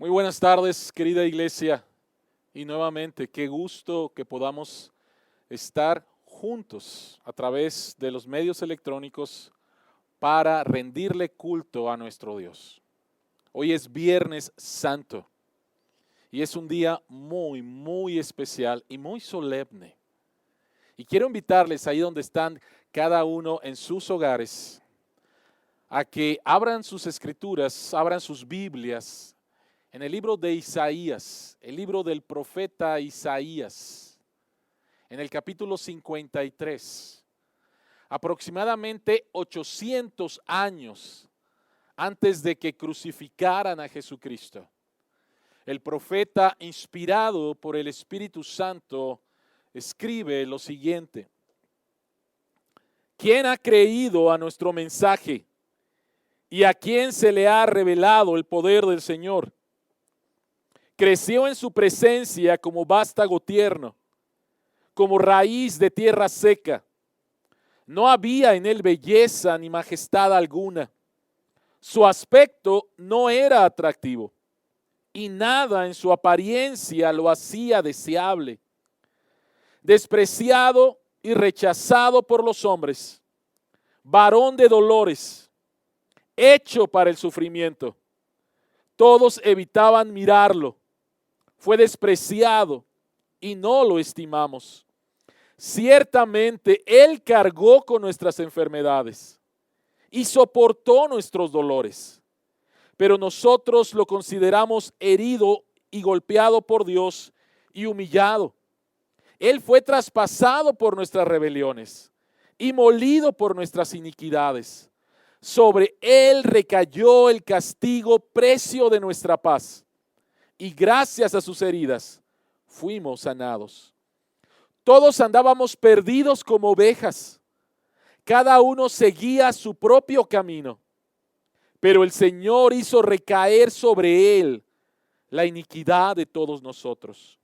Muy buenas tardes, querida iglesia, y nuevamente qué gusto que podamos estar juntos a través de los medios electrónicos para rendirle culto a nuestro Dios. Hoy es Viernes Santo y es un día muy especial y muy solemne. Y quiero invitarles ahí donde están cada uno en sus hogares a que abran sus escrituras, abran sus Biblias en el libro de Isaías, el libro del profeta Isaías, en el capítulo 53, aproximadamente 800 años antes de que crucificaran a Jesucristo. El profeta, inspirado por el Espíritu Santo, escribe lo siguiente: ¿Quién ha creído a nuestro mensaje y a quién se le ha revelado el poder del Señor? Creció en su presencia como vástago tierno, como raíz de tierra seca. No había en él belleza ni majestad alguna. Su aspecto no era atractivo y nada en su apariencia lo hacía deseable. Despreciado y rechazado por los hombres, varón de dolores, hecho para el sufrimiento. Todos evitaban mirarlo. Fue despreciado y no lo estimamos. Ciertamente Él cargó con nuestras enfermedades y soportó nuestros dolores. Pero nosotros lo consideramos herido y golpeado por Dios y humillado. Él fue traspasado por nuestras rebeliones y molido por nuestras iniquidades. Sobre Él recayó el castigo, precio de nuestra paz. Y gracias a sus heridas fuimos sanados. Todos andábamos perdidos como ovejas. Cada uno seguía su propio camino. Pero el Señor hizo recaer sobre él la iniquidad de todos nosotros.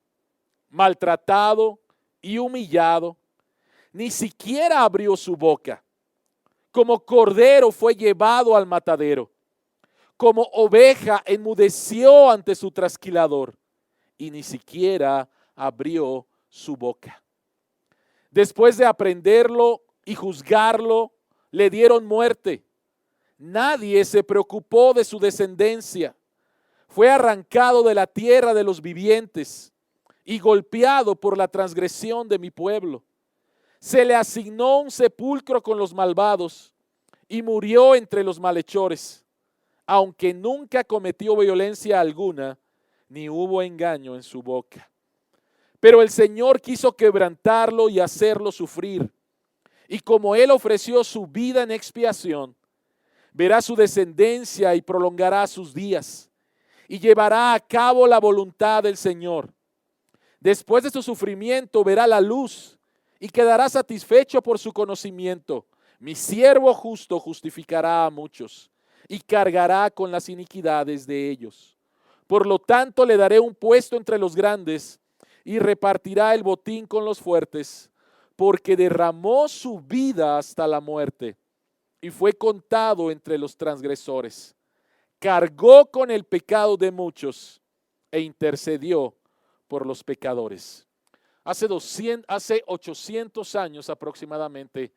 Maltratado y humillado, ni siquiera abrió su boca. Como cordero fue llevado al matadero. Como oveja enmudeció ante su trasquilador y ni siquiera abrió su boca. Después de aprenderlo y juzgarlo, le dieron muerte. Nadie se preocupó de su descendencia. Fue arrancado de la tierra de los vivientes y golpeado por la transgresión de mi pueblo. Se le asignó un sepulcro con los malvados y murió entre los malhechores. Aunque nunca cometió violencia alguna, ni hubo engaño en su boca. Pero el Señor quiso quebrantarlo y hacerlo sufrir. Y como Él ofreció su vida en expiación, verá su descendencia y prolongará sus días, y llevará a cabo la voluntad del Señor. Después de su sufrimiento verá la luz, y quedará satisfecho por su conocimiento. Mi siervo justo justificará a muchos y cargará con las iniquidades de ellos. Por lo tanto, le daré un puesto entre los grandes y repartirá el botín con los fuertes, porque derramó su vida hasta la muerte y fue contado entre los transgresores. Cargó con el pecado de muchos e intercedió por los pecadores. Hace 800 años aproximadamente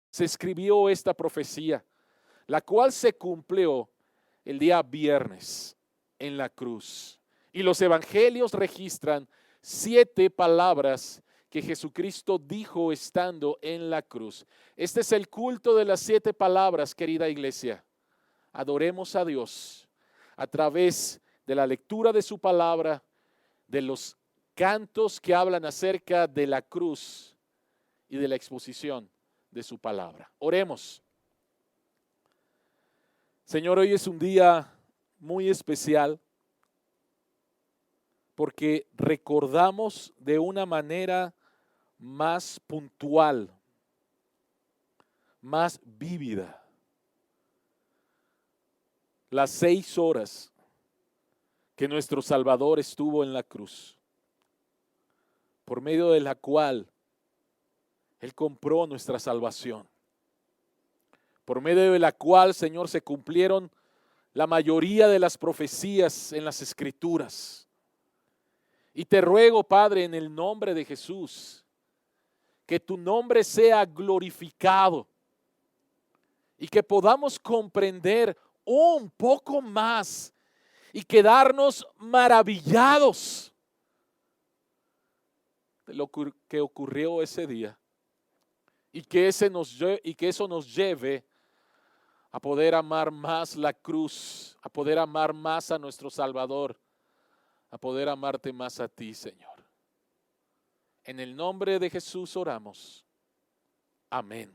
se escribió esta profecía, la cual se cumplió el día viernes en la cruz. Y los evangelios registran 7 palabras que Jesucristo dijo estando en la cruz. Este es el culto de las 7 palabras, querida iglesia. Adoremos a Dios a través de la lectura de su palabra, de los cantos que hablan acerca de la cruz y de la exposición de su palabra. Oremos. Señor, hoy es un día muy especial porque recordamos de una manera más puntual, más vívida, las 6 horas que nuestro Salvador estuvo en la cruz, por medio de la cual Él compró nuestra salvación, por medio de la cual, Señor, se cumplieron la mayoría de las profecías en las Escrituras. Y te ruego, Padre, en el nombre de Jesús, que tu nombre sea glorificado y que podamos comprender un poco más y quedarnos maravillados de lo que ocurrió ese día y que eso nos lleve a poder amar más la cruz, a poder amar más a nuestro Salvador, a poder amarte más a ti, Señor. En el nombre de Jesús oramos. Amén.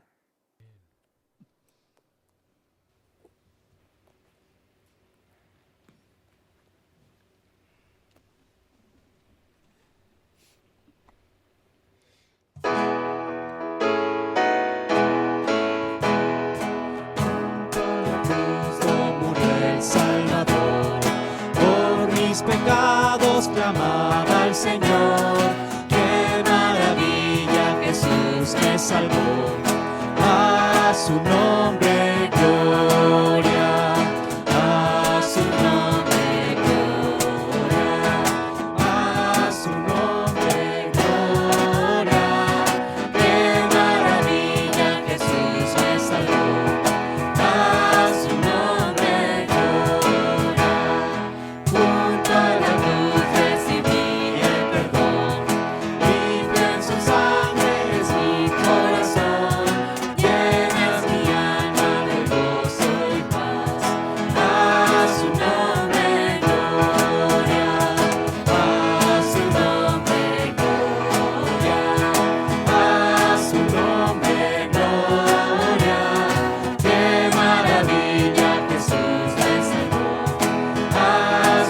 Pecados clamaba al Señor, qué maravilla, Jesús me salvó. A su nombre gloria, a su nombre gloria, a su nombre gloria, qué maravilla, Jesús me salvó. A su nombre gloria, junto a la cruz recibí el perdón, limpia en su sangre es mi corazón, llenas mi alma de gozo y paz. A su nombre gloria, a su nombre gloria, a su nombre gloria, qué maravilla, Jesús me salvó. A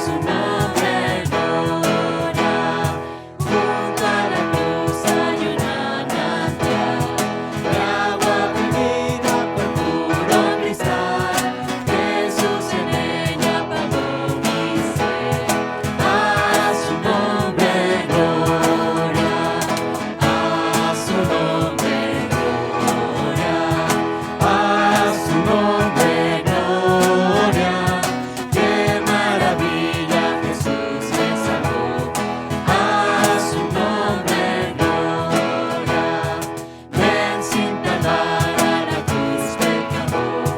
su nombre gloria, junto a la cruz hay una manantial de agua bendita por puro cristal. Jesús en ella pagó mi sed. A su nombre gloria, a su nombre gloria, a su nombre gloria, qué maravilla, Jesús me salvó. A su nombre gloria, ven sin tardar a la cruz pecador.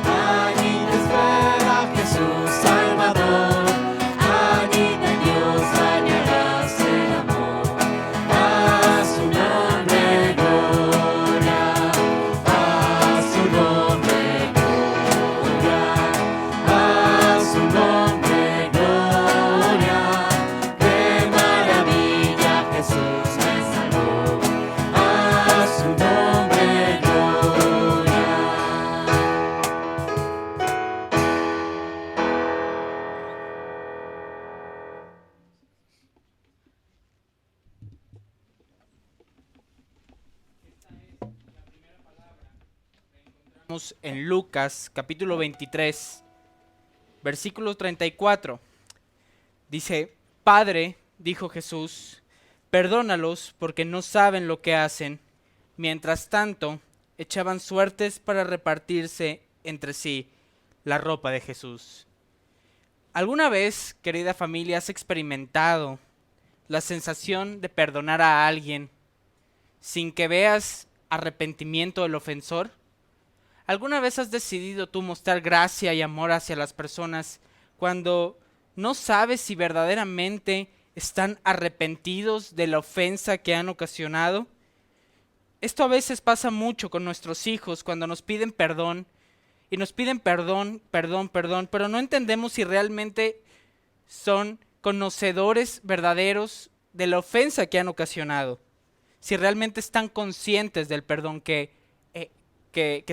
Allí te espera Jesús Salvador, allí de Dios hallarás el amor. A su nombre gloria, a su nombre gloria, a su nombre gloria, qué maravilla, Jesús me salvó. A su nombre gloria. Estamos en Lucas capítulo 23, versículo 34. Dice: Padre, dijo Jesús, perdónalos porque no saben lo que hacen. Mientras tanto, echaban suertes para repartirse entre sí la ropa de Jesús. ¿Alguna vez, querida familia, has experimentado la sensación de perdonar a alguien sin que veas arrepentimiento del ofensor? ¿Alguna vez has decidido tú mostrar gracia y amor hacia las personas cuando no sabes si verdaderamente están arrepentidos de la ofensa que han ocasionado? Esto a veces pasa mucho con nuestros hijos cuando nos piden perdón y nos piden perdón, pero no entendemos si realmente son conocedores verdaderos de la ofensa que han ocasionado, si realmente están conscientes del perdón que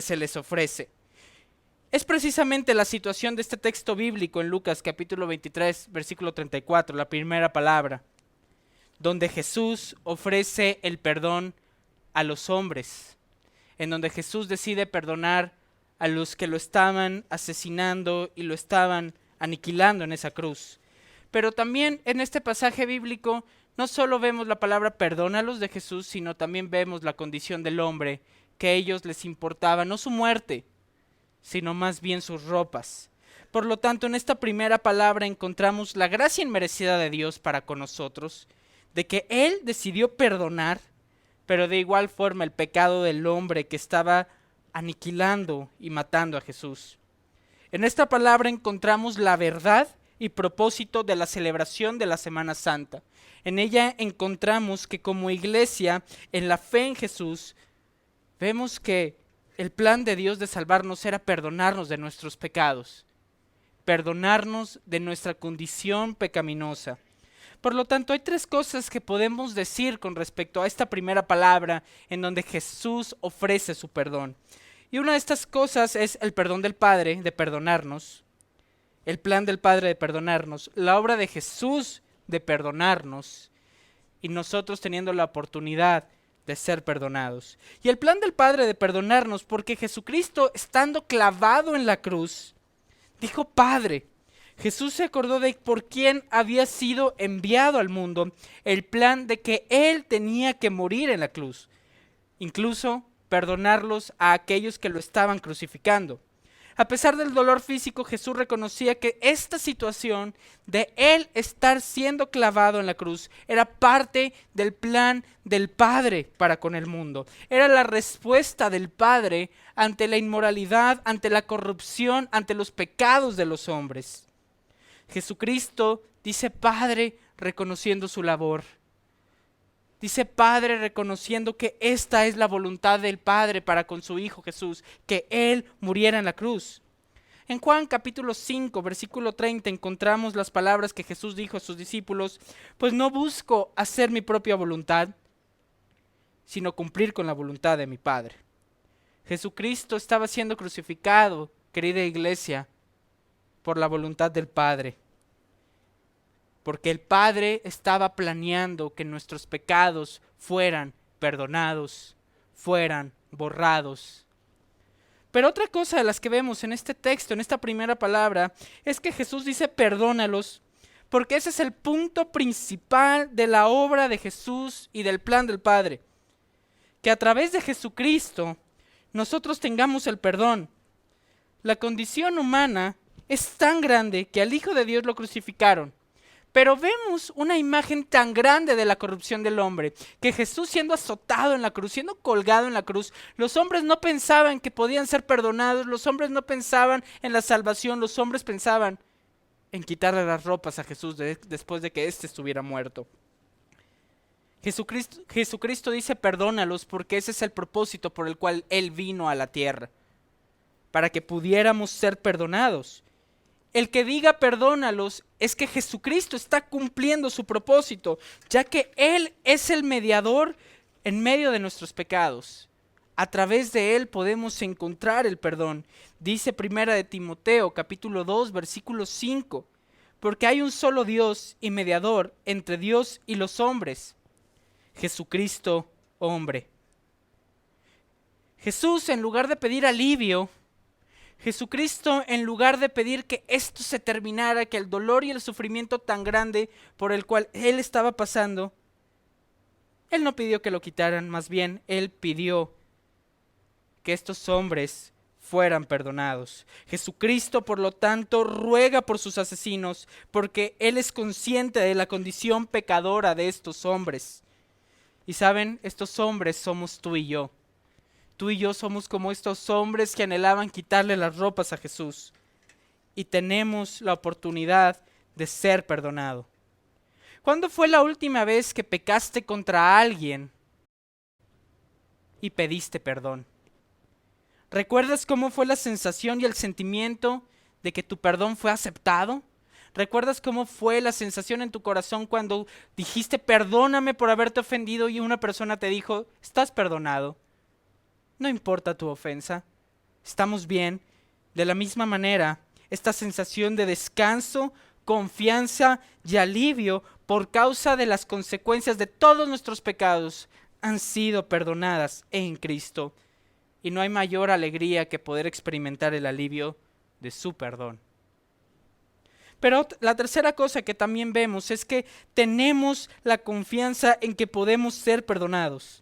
se les ofrece. Es precisamente la situación de este texto bíblico en Lucas capítulo 23, versículo 34, la primera palabra, donde Jesús ofrece el perdón a los hombres, en donde Jesús decide perdonar a los que lo estaban asesinando y lo estaban aniquilando en esa cruz. Pero también en este pasaje bíblico no solo vemos la palabra perdónalos de Jesús, sino también vemos la condición del hombre, que a ellos les importaba no su muerte, sino más bien sus ropas. Por lo tanto, en esta primera palabra encontramos la gracia inmerecida de Dios para con nosotros, de que Él decidió perdonar, pero de igual forma el pecado del hombre que estaba aniquilando y matando a Jesús. En esta palabra encontramos la verdad y propósito de la celebración de la Semana Santa. En ella encontramos que como iglesia, en la fe en Jesús, vemos que el plan de Dios de salvarnos era perdonarnos de nuestros pecados, perdonarnos de nuestra condición pecaminosa. Por lo tanto, hay tres cosas que podemos decir con respecto a esta primera palabra en donde Jesús ofrece su perdón. Y una de estas cosas es el perdón del Padre de perdonarnos, el plan del Padre de perdonarnos, la obra de Jesús de perdonarnos y nosotros teniendo la oportunidad de ser perdonados. Y el plan del Padre de perdonarnos porque Jesucristo, estando clavado en la cruz, dijo: Padre. Jesús se acordó de por quién había sido enviado al mundo, el plan de que Él tenía que morir en la cruz, incluso perdonarlos a aquellos que lo estaban crucificando. A pesar del dolor físico, Jesús reconocía que esta situación de Él estar siendo clavado en la cruz era parte del plan del Padre para con el mundo. Era la respuesta del Padre ante la inmoralidad, ante la corrupción, ante los pecados de los hombres. Jesucristo dice Padre reconociendo su labor. Dice Padre reconociendo que esta es la voluntad del Padre para con su Hijo Jesús, que Él muriera en la cruz. En Juan capítulo 5, versículo 30 encontramos las palabras que Jesús dijo a sus discípulos: pues no busco hacer mi propia voluntad, sino cumplir con la voluntad de mi Padre. Jesucristo estaba siendo crucificado, querida iglesia, por la voluntad del Padre. Porque el Padre estaba planeando que nuestros pecados fueran perdonados, fueran borrados. Pero otra cosa de las que vemos en este texto, en esta primera palabra, es que Jesús dice perdónalos, porque ese es el punto principal de la obra de Jesús y del plan del Padre. Que a través de Jesucristo nosotros tengamos el perdón. La condición humana es tan grande que al Hijo de Dios lo crucificaron. Pero vemos una imagen tan grande de la corrupción del hombre, que Jesús siendo azotado en la cruz, siendo colgado en la cruz, los hombres no pensaban que podían ser perdonados, los hombres no pensaban en la salvación, los hombres pensaban en quitarle las ropas a Jesús después de que éste estuviera muerto. Jesucristo dice perdónalos porque ese es el propósito por el cual Él vino a la tierra, para que pudiéramos ser perdonados. El que diga perdónalos es que Jesucristo está cumpliendo su propósito, ya que Él es el mediador en medio de nuestros pecados. A través de Él podemos encontrar el perdón. Dice 1 de Timoteo, capítulo 2, versículo 5, porque hay un solo Dios y mediador entre Dios y los hombres, Jesucristo hombre. Jesús, en lugar de pedir alivio, Jesucristo, en lugar de pedir que esto se terminara, que el dolor y el sufrimiento tan grande por el cual Él estaba pasando, Él no pidió que lo quitaran, más bien Él pidió que estos hombres fueran perdonados. Jesucristo, por lo tanto, ruega por sus asesinos, porque Él es consciente de la condición pecadora de estos hombres. Y saben, estos hombres somos tú y yo. Tú y yo somos como estos hombres que anhelaban quitarle las ropas a Jesús. Y tenemos la oportunidad de ser perdonado. ¿Cuándo fue la última vez que pecaste contra alguien y pediste perdón? ¿Recuerdas cómo fue la sensación y el sentimiento de que tu perdón fue aceptado? ¿Recuerdas cómo fue la sensación en tu corazón cuando dijiste perdóname por haberte ofendido y una persona te dijo estás perdonado? No importa tu ofensa, estamos bien. De la misma manera, esta sensación de descanso, confianza y alivio por causa de las consecuencias de todos nuestros pecados han sido perdonadas en Cristo. Y no hay mayor alegría que poder experimentar el alivio de su perdón. Pero la tercera cosa que también vemos es que tenemos la confianza en que podemos ser perdonados.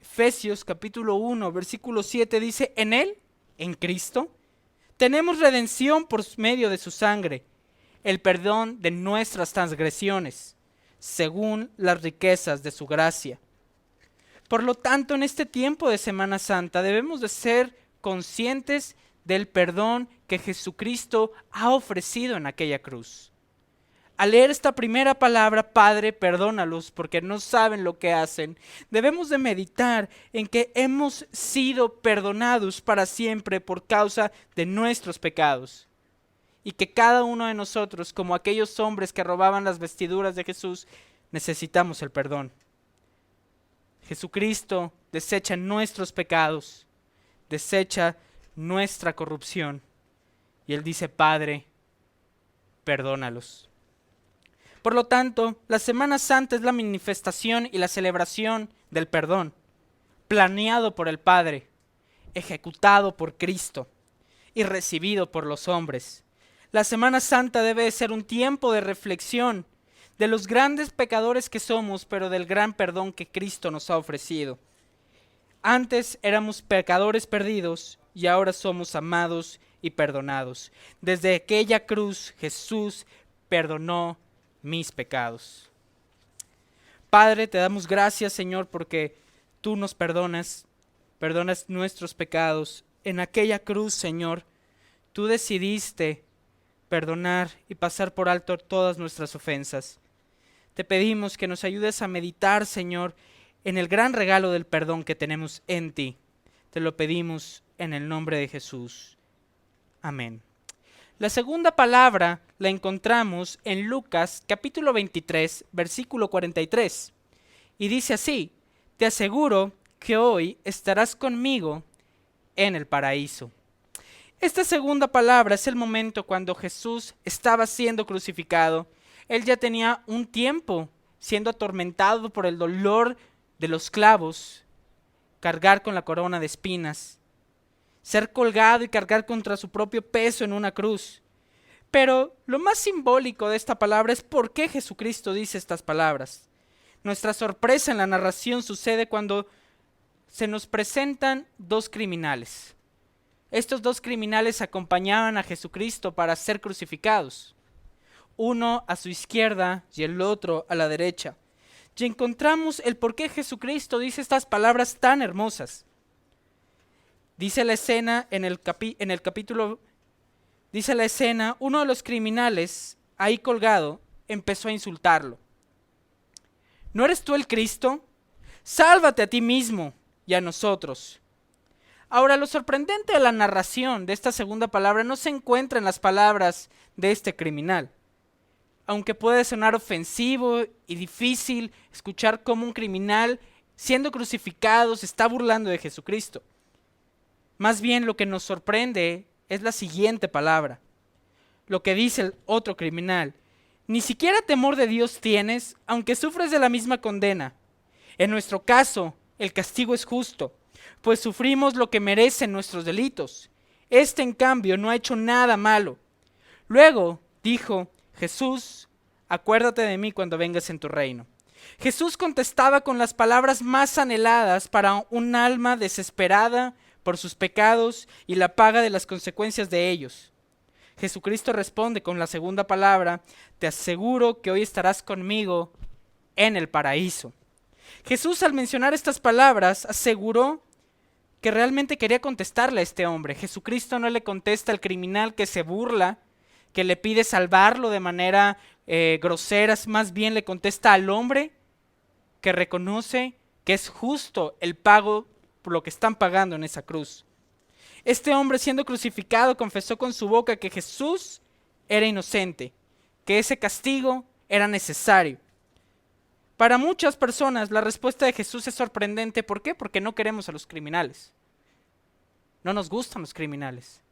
Efesios capítulo 1, versículo 7 dice, en Él, en Cristo, Tenemos redención por medio de su sangre, el perdón de nuestras transgresiones, según las riquezas de su gracia. Por lo tanto, en este tiempo de Semana Santa debemos de ser conscientes del perdón que Jesucristo ha ofrecido en aquella cruz. Al leer esta primera palabra, Padre, perdónalos porque no saben lo que hacen, debemos de meditar en que hemos sido perdonados para siempre por causa de nuestros pecados. Y que cada uno de nosotros, como aquellos hombres que robaban las vestiduras de Jesús, necesitamos el perdón. Jesucristo desecha nuestros pecados, desecha nuestra corrupción. Y Él dice, Padre, perdónalos. Por lo tanto, la Semana Santa es la manifestación y la celebración del perdón, planeado por el Padre, ejecutado por Cristo y recibido por los hombres. La Semana Santa debe ser un tiempo de reflexión de los grandes pecadores que somos, pero del gran perdón que Cristo nos ha ofrecido. Antes éramos pecadores perdidos y ahora somos amados y perdonados. Desde aquella cruz Jesús perdonó mis pecados. Padre, te damos gracias, Señor, porque tú nos perdonas nuestros pecados. En aquella cruz, Señor, tú decidiste perdonar y pasar por alto todas nuestras ofensas. Te pedimos que nos ayudes a meditar, Señor, en el gran regalo del perdón que tenemos en ti. Te lo pedimos en el nombre de Jesús. Amén. La segunda palabra la encontramos en Lucas capítulo 23, versículo 43. Y dice así, te aseguro que hoy estarás conmigo en el paraíso. Esta segunda palabra es el momento cuando Jesús estaba siendo crucificado. Él ya tenía un tiempo siendo atormentado por el dolor de los clavos, cargar con la corona de espinas, ser colgado y cargar contra su propio peso en una cruz. Pero lo más simbólico de esta palabra es por qué Jesucristo dice estas palabras. Nuestra sorpresa en la narración sucede cuando se nos presentan dos criminales. Estos dos criminales acompañaban a Jesucristo para ser crucificados. Uno a su izquierda y el otro a la derecha. Y encontramos el por qué Jesucristo dice estas palabras tan hermosas. Dice la escena en el capítulo, dice la escena, uno de los criminales, ahí colgado, empezó a insultarlo. ¿No eres tú el Cristo? Sálvate a ti mismo y a nosotros. Ahora, lo sorprendente de la narración de esta segunda palabra no se encuentra en las palabras de este criminal. Aunque puede sonar ofensivo y difícil escuchar cómo un criminal, siendo crucificado, se está burlando de Jesucristo. Más bien lo que nos sorprende es la siguiente palabra. Lo que dice el otro criminal. Ni siquiera temor de Dios tienes, aunque sufres de la misma condena. En nuestro caso, el castigo es justo, pues sufrimos lo que merecen nuestros delitos. Este, en cambio, no ha hecho nada malo. Luego dijo, Jesús, acuérdate de mí cuando vengas en tu reino. Jesús contestaba con las palabras más anheladas para un alma desesperada por sus pecados y la paga de las consecuencias de ellos. Jesucristo responde con la segunda palabra, te aseguro que hoy estarás conmigo en el paraíso. Jesús, al mencionar estas palabras, aseguró que realmente quería contestarle a este hombre. Jesucristo no le contesta al criminal que se burla, que le pide salvarlo de manera grosera, más bien le contesta al hombre que reconoce que es justo el pago por lo que están pagando en esa cruz. Este hombre, siendo crucificado, confesó con su boca que Jesús era inocente, que ese castigo era necesario. Para muchas personas la respuesta de Jesús es sorprendente. ¿Por qué? Porque no queremos a los criminales. No nos gustan los criminales.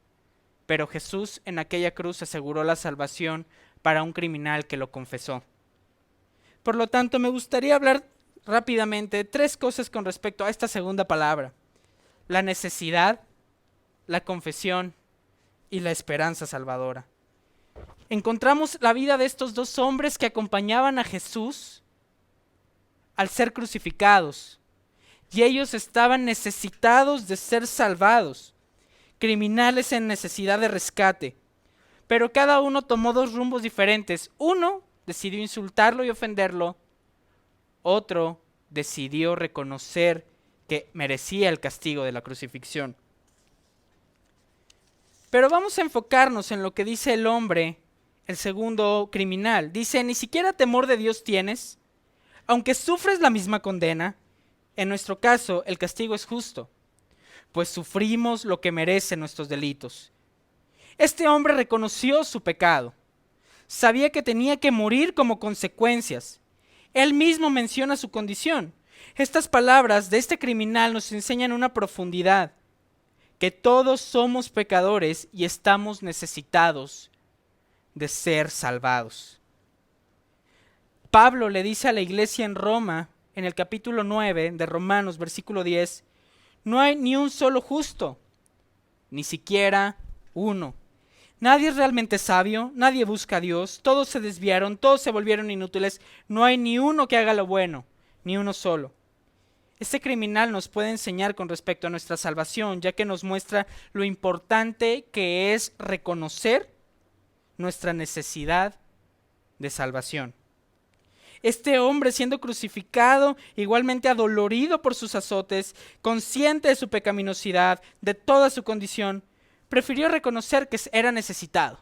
Pero Jesús en aquella cruz aseguró la salvación para un criminal que lo confesó. Por lo tanto, me gustaría hablar rápidamente de tres cosas con respecto a esta segunda palabra. La necesidad, la confesión y la esperanza salvadora. Encontramos la vida de estos dos hombres que acompañaban a Jesús al ser crucificados. Y ellos estaban necesitados de ser salvados. criminales en necesidad de rescate, pero cada uno tomó dos rumbos diferentes. Uno decidió insultarlo y ofenderlo, otro decidió reconocer que merecía el castigo de la crucifixión. Pero vamos a enfocarnos en lo que dice el hombre, el segundo criminal. Dice, ni siquiera temor de Dios tienes, aunque sufres la misma condena. En nuestro caso, el castigo es justo, pues sufrimos lo que merecen nuestros delitos. Este hombre reconoció su pecado. Sabía que tenía que morir como consecuencias. Él mismo menciona su condición. Estas palabras de este criminal nos enseñan una profundidad, que todos somos pecadores y estamos necesitados de ser salvados. Pablo le dice a la iglesia en Roma, en el capítulo 9 de Romanos, versículo 10, no hay ni un solo justo, ni siquiera uno. Nadie es realmente sabio, nadie busca a Dios, todos se desviaron, todos se volvieron inútiles, no hay ni uno que haga lo bueno, ni uno solo. Este criminal nos puede enseñar con respecto a nuestra salvación, ya que nos muestra lo importante que es reconocer nuestra necesidad de salvación. Este hombre, siendo crucificado, igualmente adolorido por sus azotes, consciente de su pecaminosidad, de toda su condición, prefirió reconocer que era necesitado,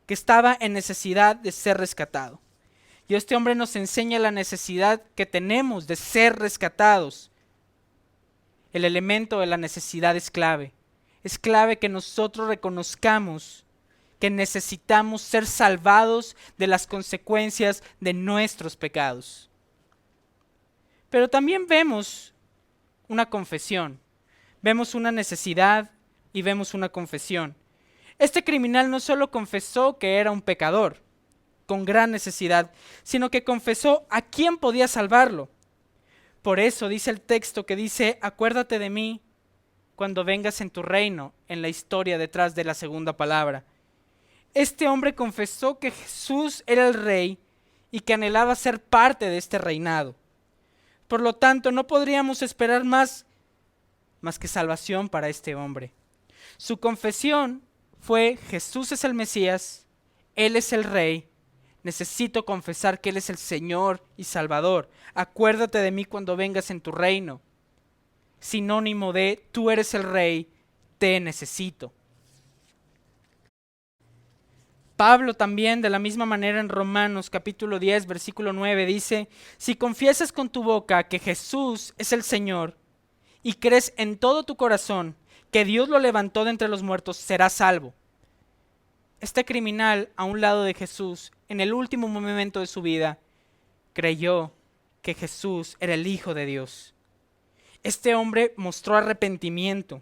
que estaba en necesidad de ser rescatado. Y este hombre nos enseña la necesidad que tenemos de ser rescatados. El elemento de la necesidad es clave. Es clave que nosotros reconozcamos que necesitamos ser salvados de las consecuencias de nuestros pecados. Pero también vemos una confesión. Vemos una necesidad y vemos una confesión. Este criminal no solo confesó que era un pecador, con gran necesidad, sino que confesó a quién podía salvarlo. Por eso dice el texto que dice, acuérdate de mí cuando vengas en tu reino, en la historia detrás de la segunda palabra. Este hombre confesó que Jesús era el rey y que anhelaba ser parte de este reinado. Por lo tanto, no podríamos esperar más que salvación para este hombre. Su confesión fue, Jesús es el Mesías, Él es el rey, necesito confesar que Él es el Señor y Salvador. Acuérdate de mí cuando vengas en tu reino. Sinónimo de, tú eres el rey, te necesito. Pablo también, de la misma manera en Romanos capítulo 10, versículo 9, dice, si confiesas con tu boca que Jesús es el Señor y crees en todo tu corazón que Dios lo levantó de entre los muertos, serás salvo. Este criminal, a un lado de Jesús, en el último momento de su vida, creyó que Jesús era el Hijo de Dios. Este hombre mostró arrepentimiento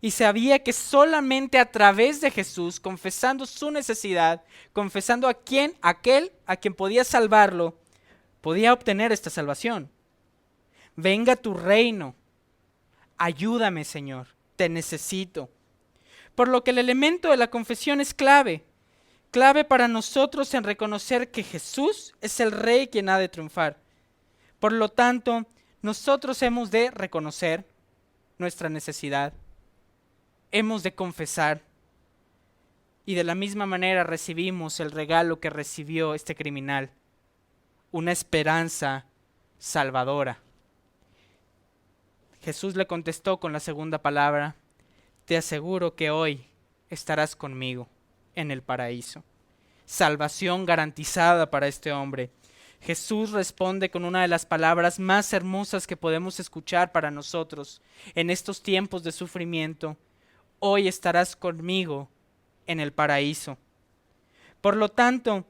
y sabía que solamente a través de Jesús, confesando su necesidad, confesando aquel a quien podía salvarlo, podía obtener esta salvación. Venga tu reino, ayúdame, Señor, te necesito. Por lo que el elemento de la confesión es clave para nosotros en reconocer que Jesús es el Rey quien ha de triunfar. Por lo tanto, nosotros hemos de reconocer nuestra necesidad, hemos de confesar, y de la misma manera recibimos el regalo que recibió este criminal, una esperanza salvadora. Jesús le contestó con la segunda palabra, te aseguro que hoy estarás conmigo en el paraíso. Salvación garantizada para este hombre. Jesús responde con una de las palabras más hermosas que podemos escuchar para nosotros en estos tiempos de sufrimiento. Hoy estarás conmigo en el paraíso. Por lo tanto,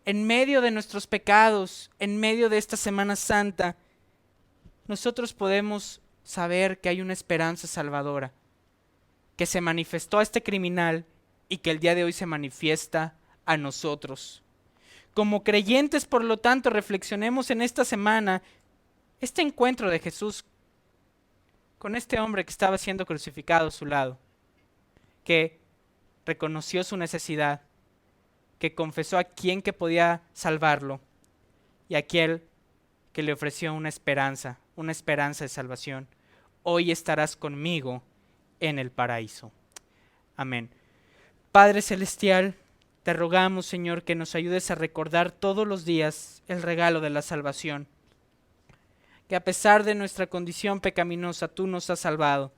en medio de nuestros pecados, en medio de esta Semana Santa, nosotros podemos saber que hay una esperanza salvadora, que se manifestó a este criminal y que el día de hoy se manifiesta a nosotros. Como creyentes, por lo tanto, reflexionemos en esta semana este encuentro de Jesús con este hombre que estaba siendo crucificado a su lado, que reconoció su necesidad, que confesó a quien que podía salvarlo y a aquel que le ofreció una esperanza de salvación. Hoy estarás conmigo en el paraíso. Amén. Padre Celestial, te rogamos, Señor, que nos ayudes a recordar todos los días el regalo de la salvación. Que a pesar de nuestra condición pecaminosa, tú nos has salvado,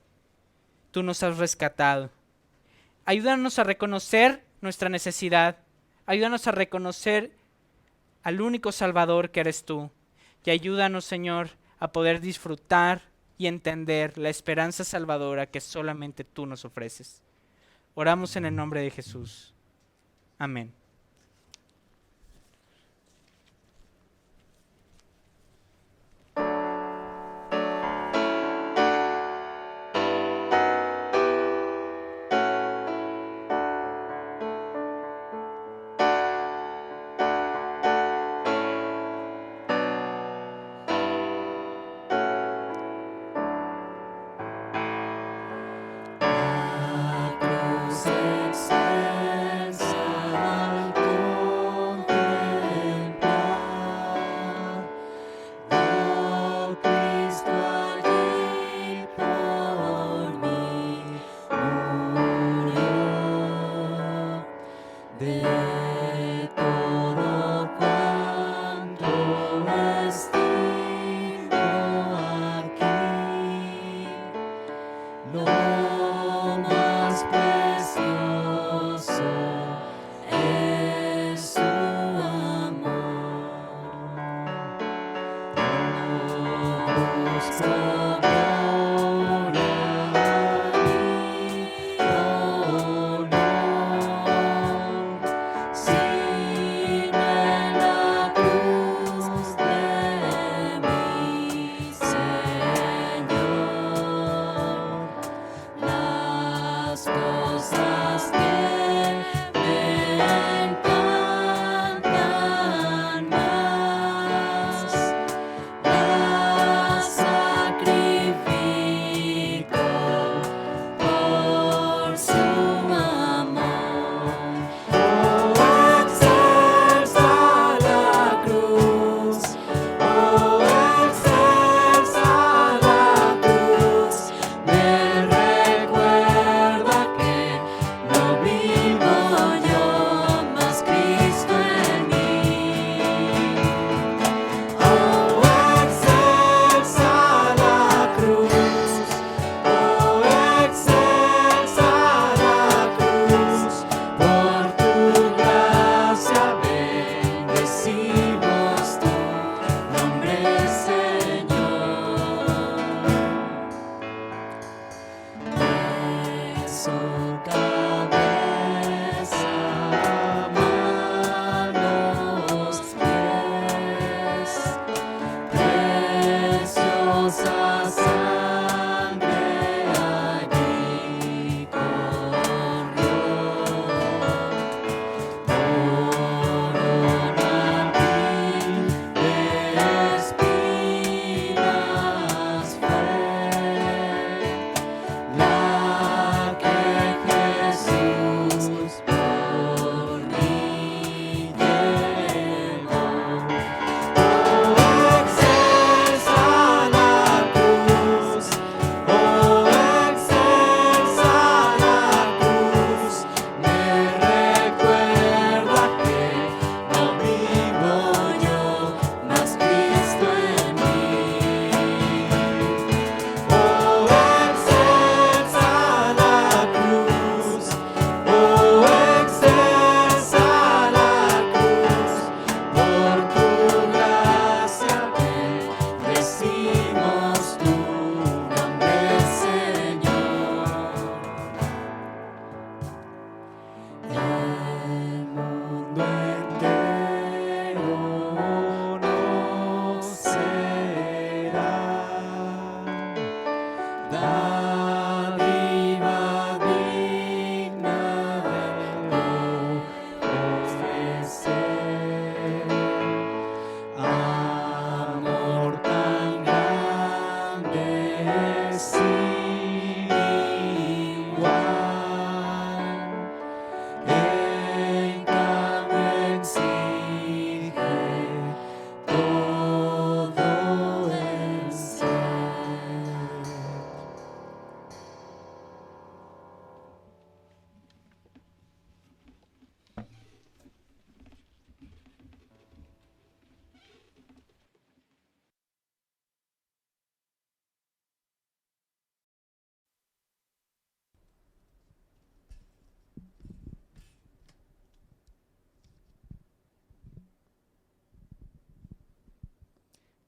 tú nos has rescatado. Ayúdanos a reconocer nuestra necesidad, ayúdanos a reconocer al único Salvador que eres tú, y ayúdanos, Señor, a poder disfrutar y entender la esperanza salvadora que solamente tú nos ofreces. Oramos en el nombre de Jesús. Amén. La cruz excelsa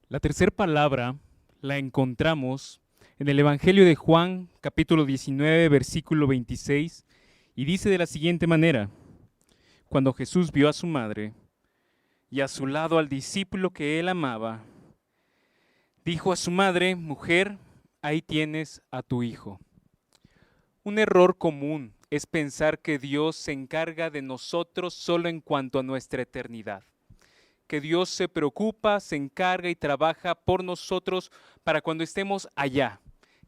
La tercera palabra la encontramos en el Evangelio de Juan, capítulo 19, versículo 26, y dice de la siguiente manera: cuando Jesús vio a su madre y a su lado al discípulo que él amaba, dijo a su madre: mujer, ahí tienes a tu hijo. Un error común es pensar que Dios se encarga de nosotros solo en cuanto a nuestra eternidad, que Dios se preocupa, se encarga y trabaja por nosotros para cuando estemos allá,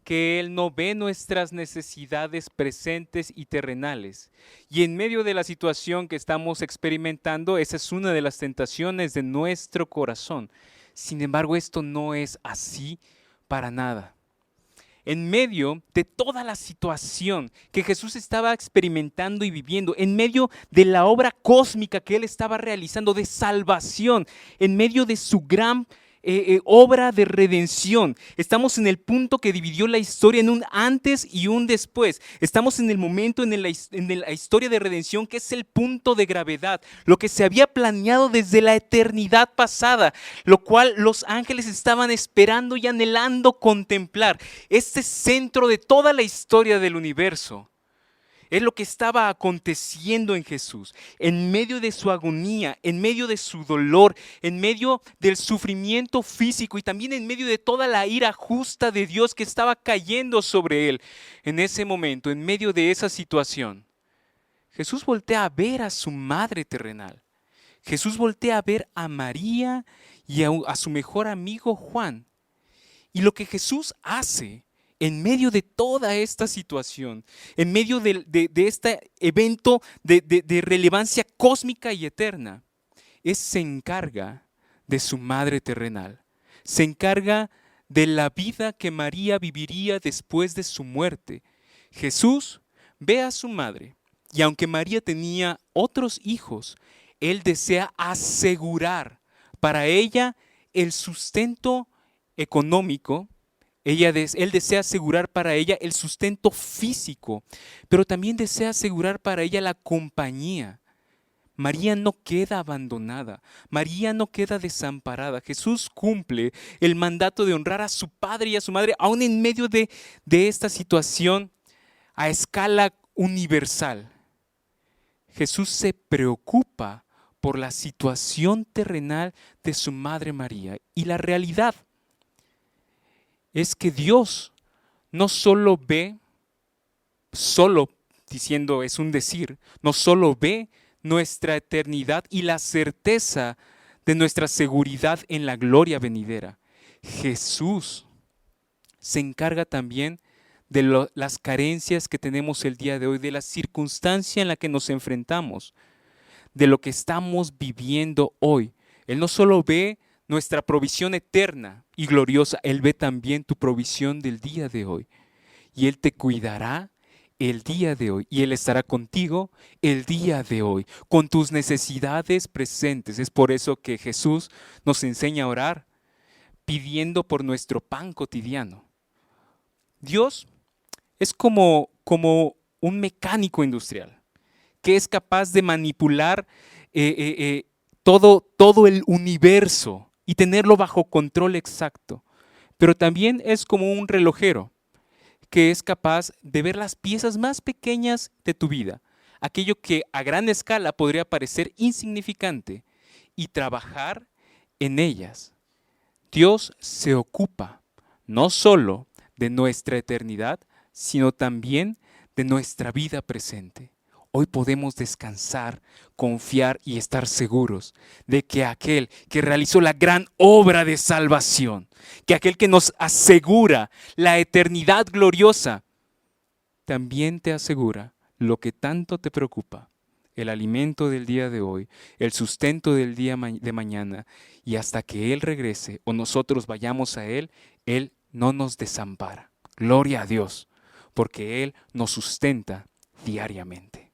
que Él no ve nuestras necesidades presentes y terrenales. Y en medio de la situación que estamos experimentando, esa es una de las tentaciones de nuestro corazón. Sin embargo, esto no es así para nada. En medio de toda la situación que Jesús estaba experimentando y viviendo, en medio de la obra cósmica que Él estaba realizando de salvación, en medio de su gran obra de redención, estamos en el punto que dividió la historia en un antes y un después. Estamos en el momento en la historia de redención que es el punto de gravedad, lo que se había planeado desde la eternidad pasada, lo cual los ángeles estaban esperando y anhelando contemplar. Este centro de toda la historia del universo es lo que estaba aconteciendo en Jesús, en medio de su agonía, en medio de su dolor, en medio del sufrimiento físico y también en medio de toda la ira justa de Dios que estaba cayendo sobre él. En ese momento, en medio de esa situación, Jesús voltea a ver a su madre terrenal. Jesús voltea a ver a María y a su mejor amigo Juan. Y lo que Jesús hace en medio de toda esta situación, en medio de este evento de relevancia cósmica y eterna, se encarga de su madre terrenal. Se encarga de la vida que María viviría después de su muerte. Jesús ve a su madre y aunque María tenía otros hijos, Él desea asegurar para ella el sustento económico. Él desea asegurar para ella el sustento físico, pero también desea asegurar para ella la compañía. María no queda abandonada, María no queda desamparada. Jesús cumple el mandato de honrar a su padre y a su madre, aún en medio de esta situación a escala universal. Jesús se preocupa por la situación terrenal de su madre María. Y la realidad es que Dios no solo ve, solo diciendo es un decir, no solo ve nuestra eternidad y la certeza de nuestra seguridad en la gloria venidera. Jesús se encarga también de las carencias que tenemos el día de hoy, de la circunstancia en la que nos enfrentamos, de lo que estamos viviendo hoy. Él no solo ve nuestra provisión eterna y gloriosa, Él ve también tu provisión del día de hoy. Y Él te cuidará el día de hoy. Y Él estará contigo el día de hoy, con tus necesidades presentes. Es por eso que Jesús nos enseña a orar, pidiendo por nuestro pan cotidiano. Dios es como un mecánico industrial que es capaz de manipular todo el universo y tenerlo bajo control exacto. Pero también es como un relojero que es capaz de ver las piezas más pequeñas de tu vida, aquello que a gran escala podría parecer insignificante, y trabajar en ellas. Dios se ocupa no solo de nuestra eternidad, sino también de nuestra vida presente. Hoy podemos descansar, confiar y estar seguros de que aquel que realizó la gran obra de salvación, que aquel que nos asegura la eternidad gloriosa, también te asegura lo que tanto te preocupa, el alimento del día de hoy, el sustento del día de mañana, y hasta que Él regrese o nosotros vayamos a Él, Él no nos desampara. Gloria a Dios, porque Él nos sustenta diariamente.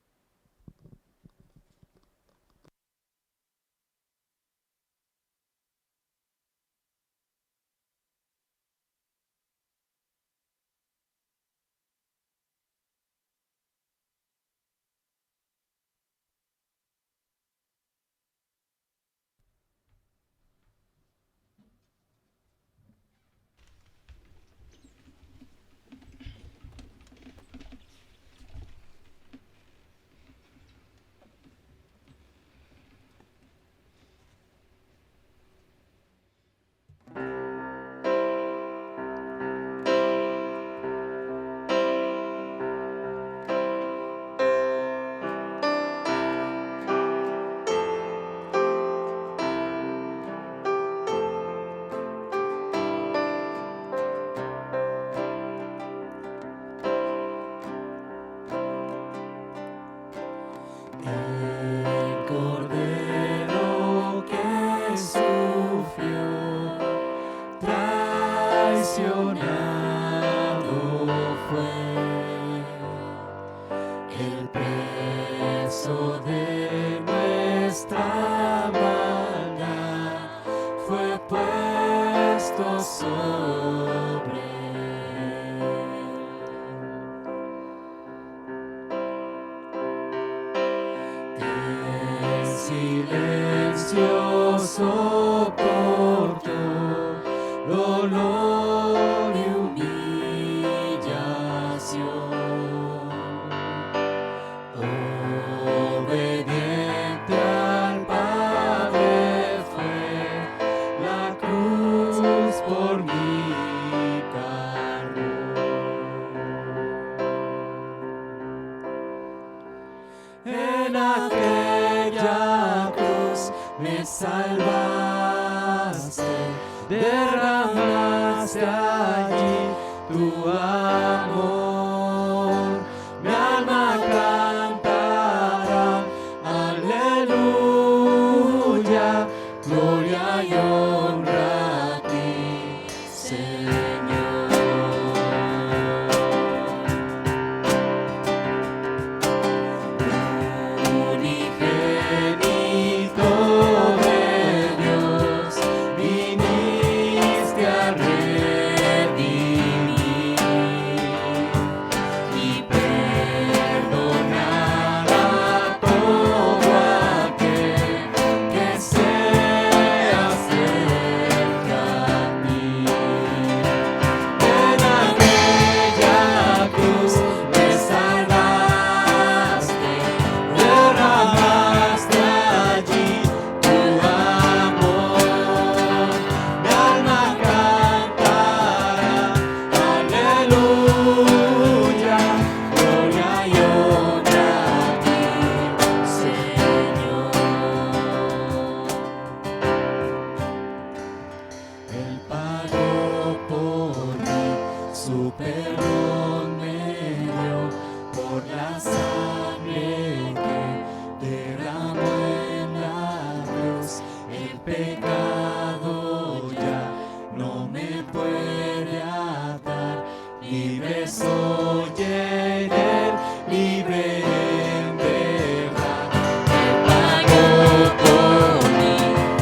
fue puesto sobre él. En silencio soportó dolor y humillación, obediente al Padre fue, la cruz por mí cargó. En aquella cruz me salvaste, derramaste allí tu amor. Mi alma cantará, aleluya, gloria y honra a ti, Señor. Unigénito de Dios, viniste a redimir y perdonar a todo aquel que se acerca a ti. En aquella cruz me salvaste, derramaste allí tu amor. Mi alma cantará, aleluya, gloria y honra a ti, Señor. Él pagó por mí, su perdón me dio, por la sangre que derramó en la cruz. El pecado ya no me puede atar, libre soy en él, libre en verdad. Él pagó por mí,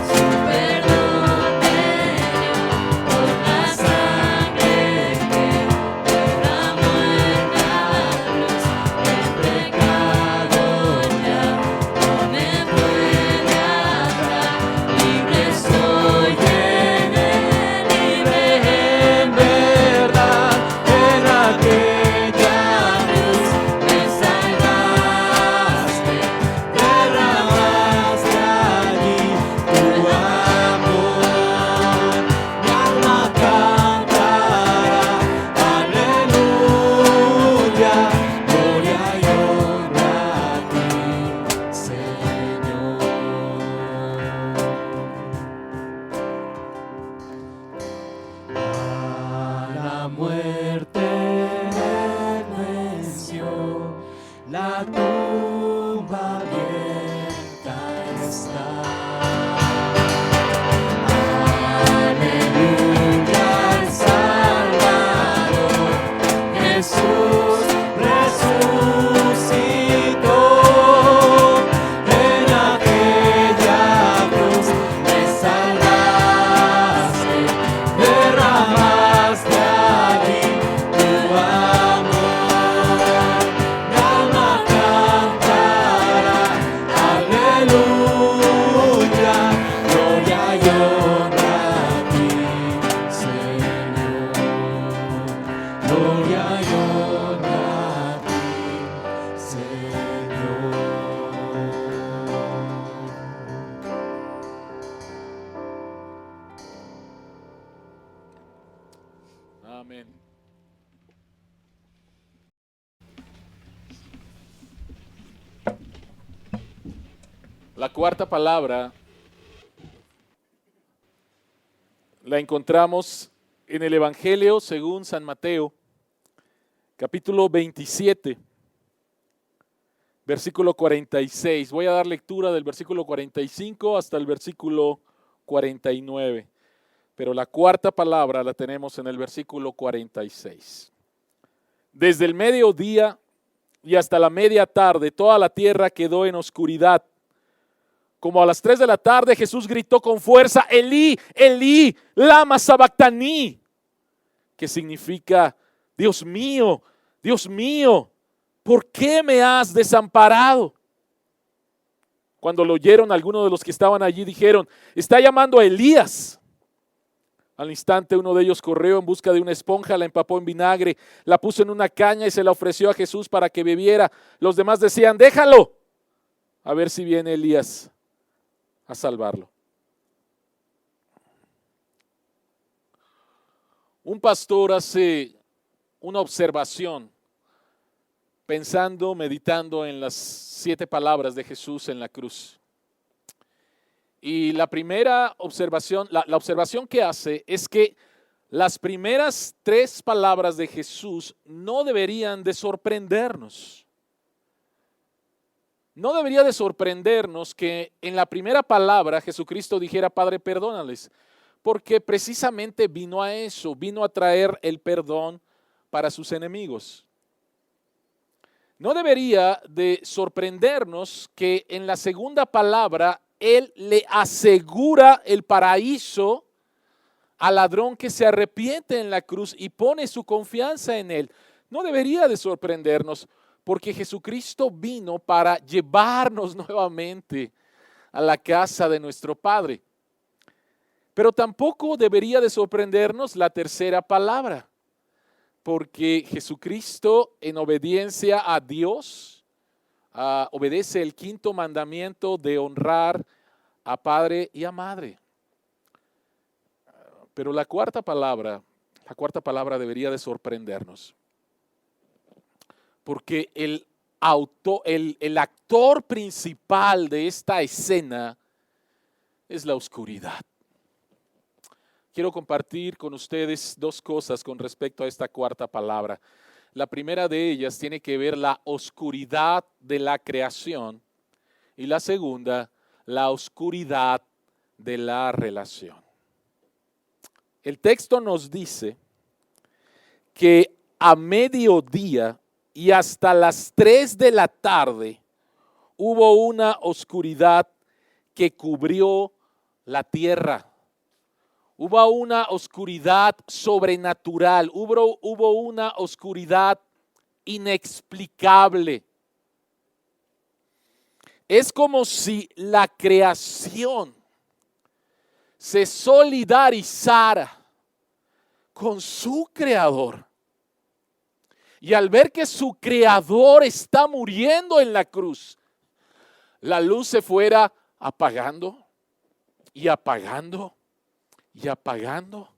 su perdón me dio, por la sangre que derramó en la cruz. El pecado ya no me puede atar, libre soy en él, libre en verdad. En aquella cruz me salvaste, derramaste allí tu amor. Mi alma cantará, aleluya, gloria y honra a ti, Señor. A la muerte él venció, la tumba abierta está. Aleluya al Salvador, Jesús resucitó. En aquella cruz me salvaste, derramaste allí tu amor. Mi alma cantará, aleluya, gloria y honra a ti, Señor. Gloria y honra a ti, Señor. Amén. La cuarta palabra la encontramos en el Evangelio según San Mateo, capítulo 27, versículo 46. Voy a dar lectura del versículo 45 hasta el versículo 49. Pero la cuarta palabra la tenemos en el versículo 46. Desde el mediodía y hasta la media tarde, toda la tierra quedó en oscuridad, como a las 3 de la tarde, Jesús gritó con fuerza, Elí, Elí, lama sabactaní, que significa, Dios mío, ¿por qué me has desamparado? Cuando lo oyeron, algunos de los que estaban allí dijeron, está llamando a Elías. Al instante uno de ellos corrió en busca de una esponja, la empapó en vinagre, la puso en una caña y se la ofreció a Jesús para que bebiera. Los demás decían, déjalo, a ver si viene Elías a salvarlo. Un pastor hace una observación pensando, meditando en las 7 palabras de Jesús en la cruz. Y la primera observación, la observación que hace es que las primeras 3 palabras de Jesús no deberían de sorprendernos. No debería de sorprendernos que en la primera palabra Jesucristo dijera, Padre, perdónales, porque precisamente vino a eso, vino a traer el perdón para sus enemigos. No debería de sorprendernos que en la segunda palabra Él le asegura el paraíso al ladrón que se arrepiente en la cruz y pone su confianza en Él. No debería de sorprendernos porque Jesucristo vino para llevarnos nuevamente a la casa de nuestro Padre. Pero tampoco debería de sorprendernos la tercera palabra, porque Jesucristo en obediencia a Dios obedece el 5º mandamiento de honrar a padre y a madre. Pero la cuarta palabra debería de sorprendernos, porque el actor principal de esta escena es la oscuridad. Quiero compartir con ustedes 2 cosas con respecto a esta cuarta palabra. La primera de ellas tiene que ver la oscuridad de la creación y la segunda, la oscuridad de la relación. El texto nos dice que a mediodía y hasta las 3 de la tarde hubo una oscuridad que cubrió la tierra. Hubo una oscuridad sobrenatural, hubo una oscuridad inexplicable. Es como si la creación se solidarizara con su creador. Y al ver que su creador está muriendo en la cruz, la luz se fuera apagando y apagando y apagando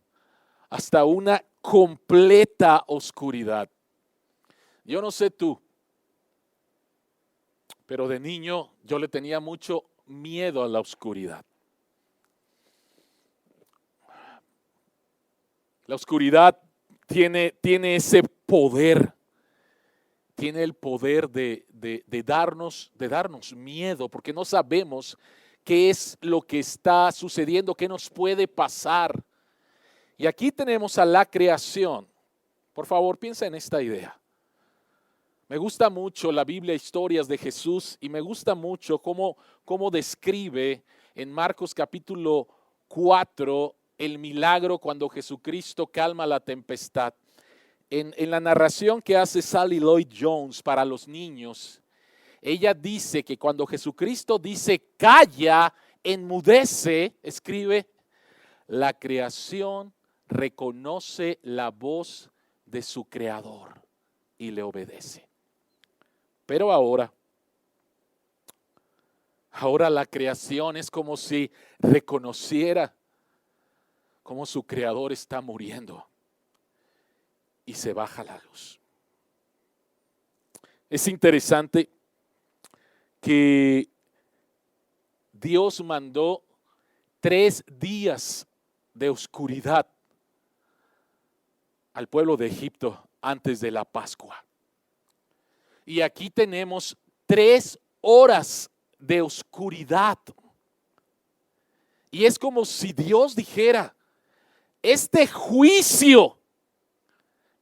hasta una completa oscuridad. Yo no sé tú, pero de niño yo le tenía mucho miedo a la oscuridad. La oscuridad tiene ese poder, tiene el poder de darnos miedo, porque no sabemos qué es lo que está sucediendo, qué nos puede pasar. Y aquí tenemos a la creación. Por favor, piensa en esta idea. Me gusta mucho la Biblia, historias de Jesús, y me gusta mucho cómo describe en Marcos capítulo 4 el milagro cuando Jesucristo calma la tempestad. En la narración que hace Sally Lloyd Jones para los niños, ella dice que cuando Jesucristo dice calla, enmudece, escribe, la creación reconoce la voz de su creador y le obedece. Pero ahora la creación es como si reconociera cómo su creador está muriendo y se baja la luz. Es interesante que Dios mandó 3 días de oscuridad al pueblo de Egipto antes de la Pascua. Y aquí tenemos 3 horas de oscuridad. Y es como si Dios dijera, este juicio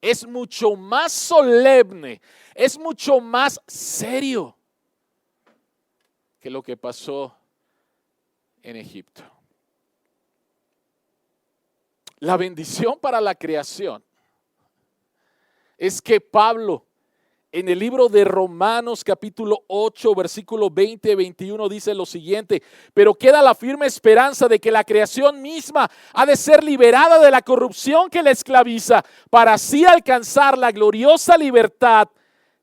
es mucho más solemne, es mucho más serio que lo que pasó en Egipto. La bendición para la creación es que Pablo en el libro de Romanos capítulo 8 versículo 20-21 dice lo siguiente: pero queda la firme esperanza de que la creación misma ha de ser liberada de la corrupción que la esclaviza, para así alcanzar la gloriosa libertad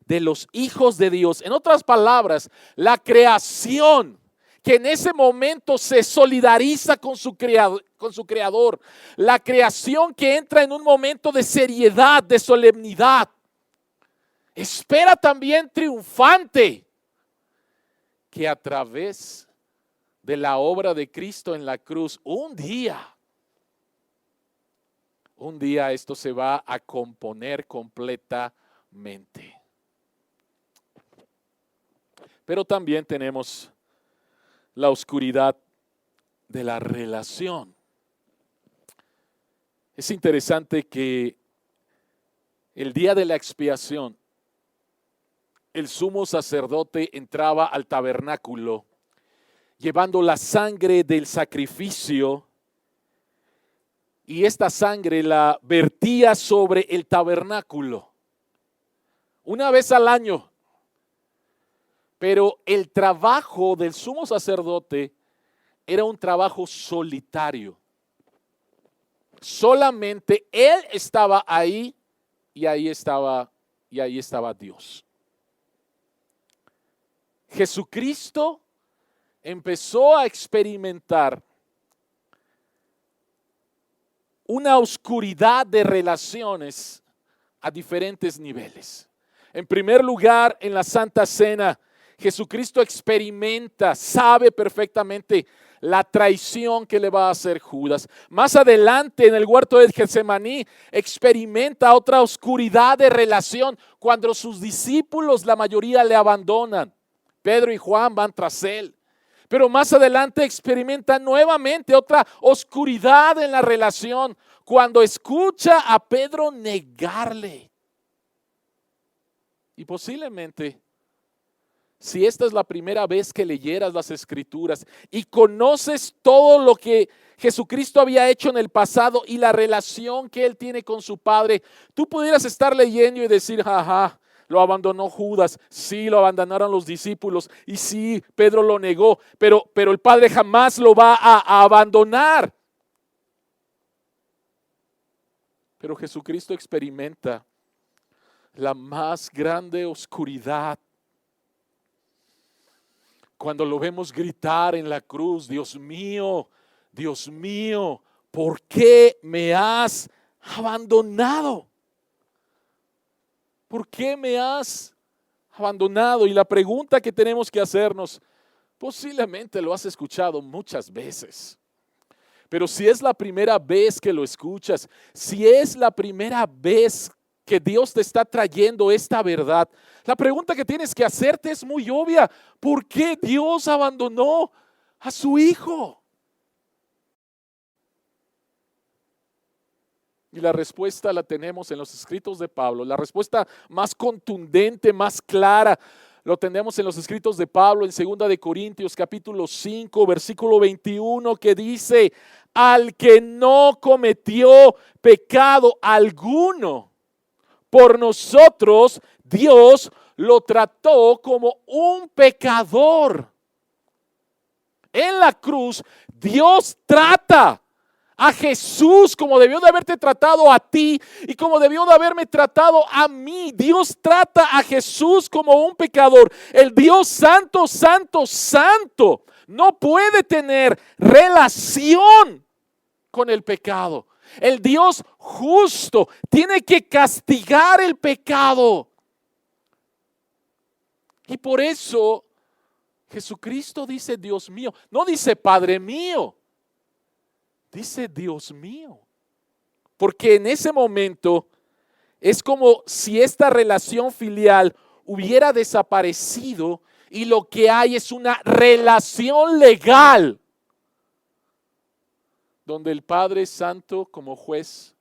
de los hijos de Dios. En otras palabras, la creación que en ese momento se solidariza con su creador, la creación que entra en un momento de seriedad, de solemnidad, espera también triunfante que a través de la obra de Cristo en la cruz, un día esto se va a componer completamente. Pero también tenemos la oscuridad de la relación. Es interesante que el día de la expiación, el sumo sacerdote entraba al tabernáculo llevando la sangre del sacrificio, y esta sangre la vertía sobre el tabernáculo una vez al año. Pero el trabajo del sumo sacerdote era un trabajo solitario. Solamente él estaba ahí y ahí estaba Dios. Jesucristo empezó a experimentar una oscuridad de relaciones a diferentes niveles. En primer lugar, en la Santa Cena, Jesucristo experimenta, sabe perfectamente la traición que le va a hacer Judas. Más adelante, en el huerto de Getsemaní, experimenta otra oscuridad de relación cuando sus discípulos, la mayoría, le abandonan. Pedro y Juan van tras él. Pero más adelante experimenta nuevamente otra oscuridad en la relación cuando escucha a Pedro negarle. Y posiblemente, si esta es la primera vez que leyeras las Escrituras y conoces todo lo que Jesucristo había hecho en el pasado y la relación que Él tiene con su Padre, tú pudieras estar leyendo y decir, ajá, lo abandonó Judas, sí, lo abandonaron los discípulos y sí, Pedro lo negó, pero el Padre jamás lo va a abandonar. Pero Jesucristo experimenta la más grande oscuridad cuando lo vemos gritar en la cruz: Dios mío, ¿por qué me has abandonado? ¿Por qué me has abandonado? Y la pregunta que tenemos que hacernos, posiblemente lo has escuchado muchas veces, pero si es la primera vez que lo escuchas, si es la primera vez que Dios te está trayendo esta verdad, la pregunta que tienes que hacerte es muy obvia: ¿por qué Dios abandonó a su Hijo? Y la respuesta la tenemos en los escritos de Pablo. La respuesta más contundente, más clara, lo tenemos en los escritos de Pablo en 2 de Corintios capítulo 5 versículo 21, que dice: al que no cometió pecado alguno, por nosotros Dios lo trató como un pecador. En la cruz Dios trata a Jesús como debió de haberte tratado a ti y como debió de haberme tratado a mí. Dios trata a Jesús como un pecador. El Dios santo, santo, santo no puede tener relación con el pecado. El Dios justo tiene que castigar el pecado. Y por eso Jesucristo dice Dios mío, no dice Padre mío, dice Dios mío. Porque en ese momento es como si esta relación filial hubiera desaparecido y lo que hay es una relación legal, donde el Padre Santo como juez,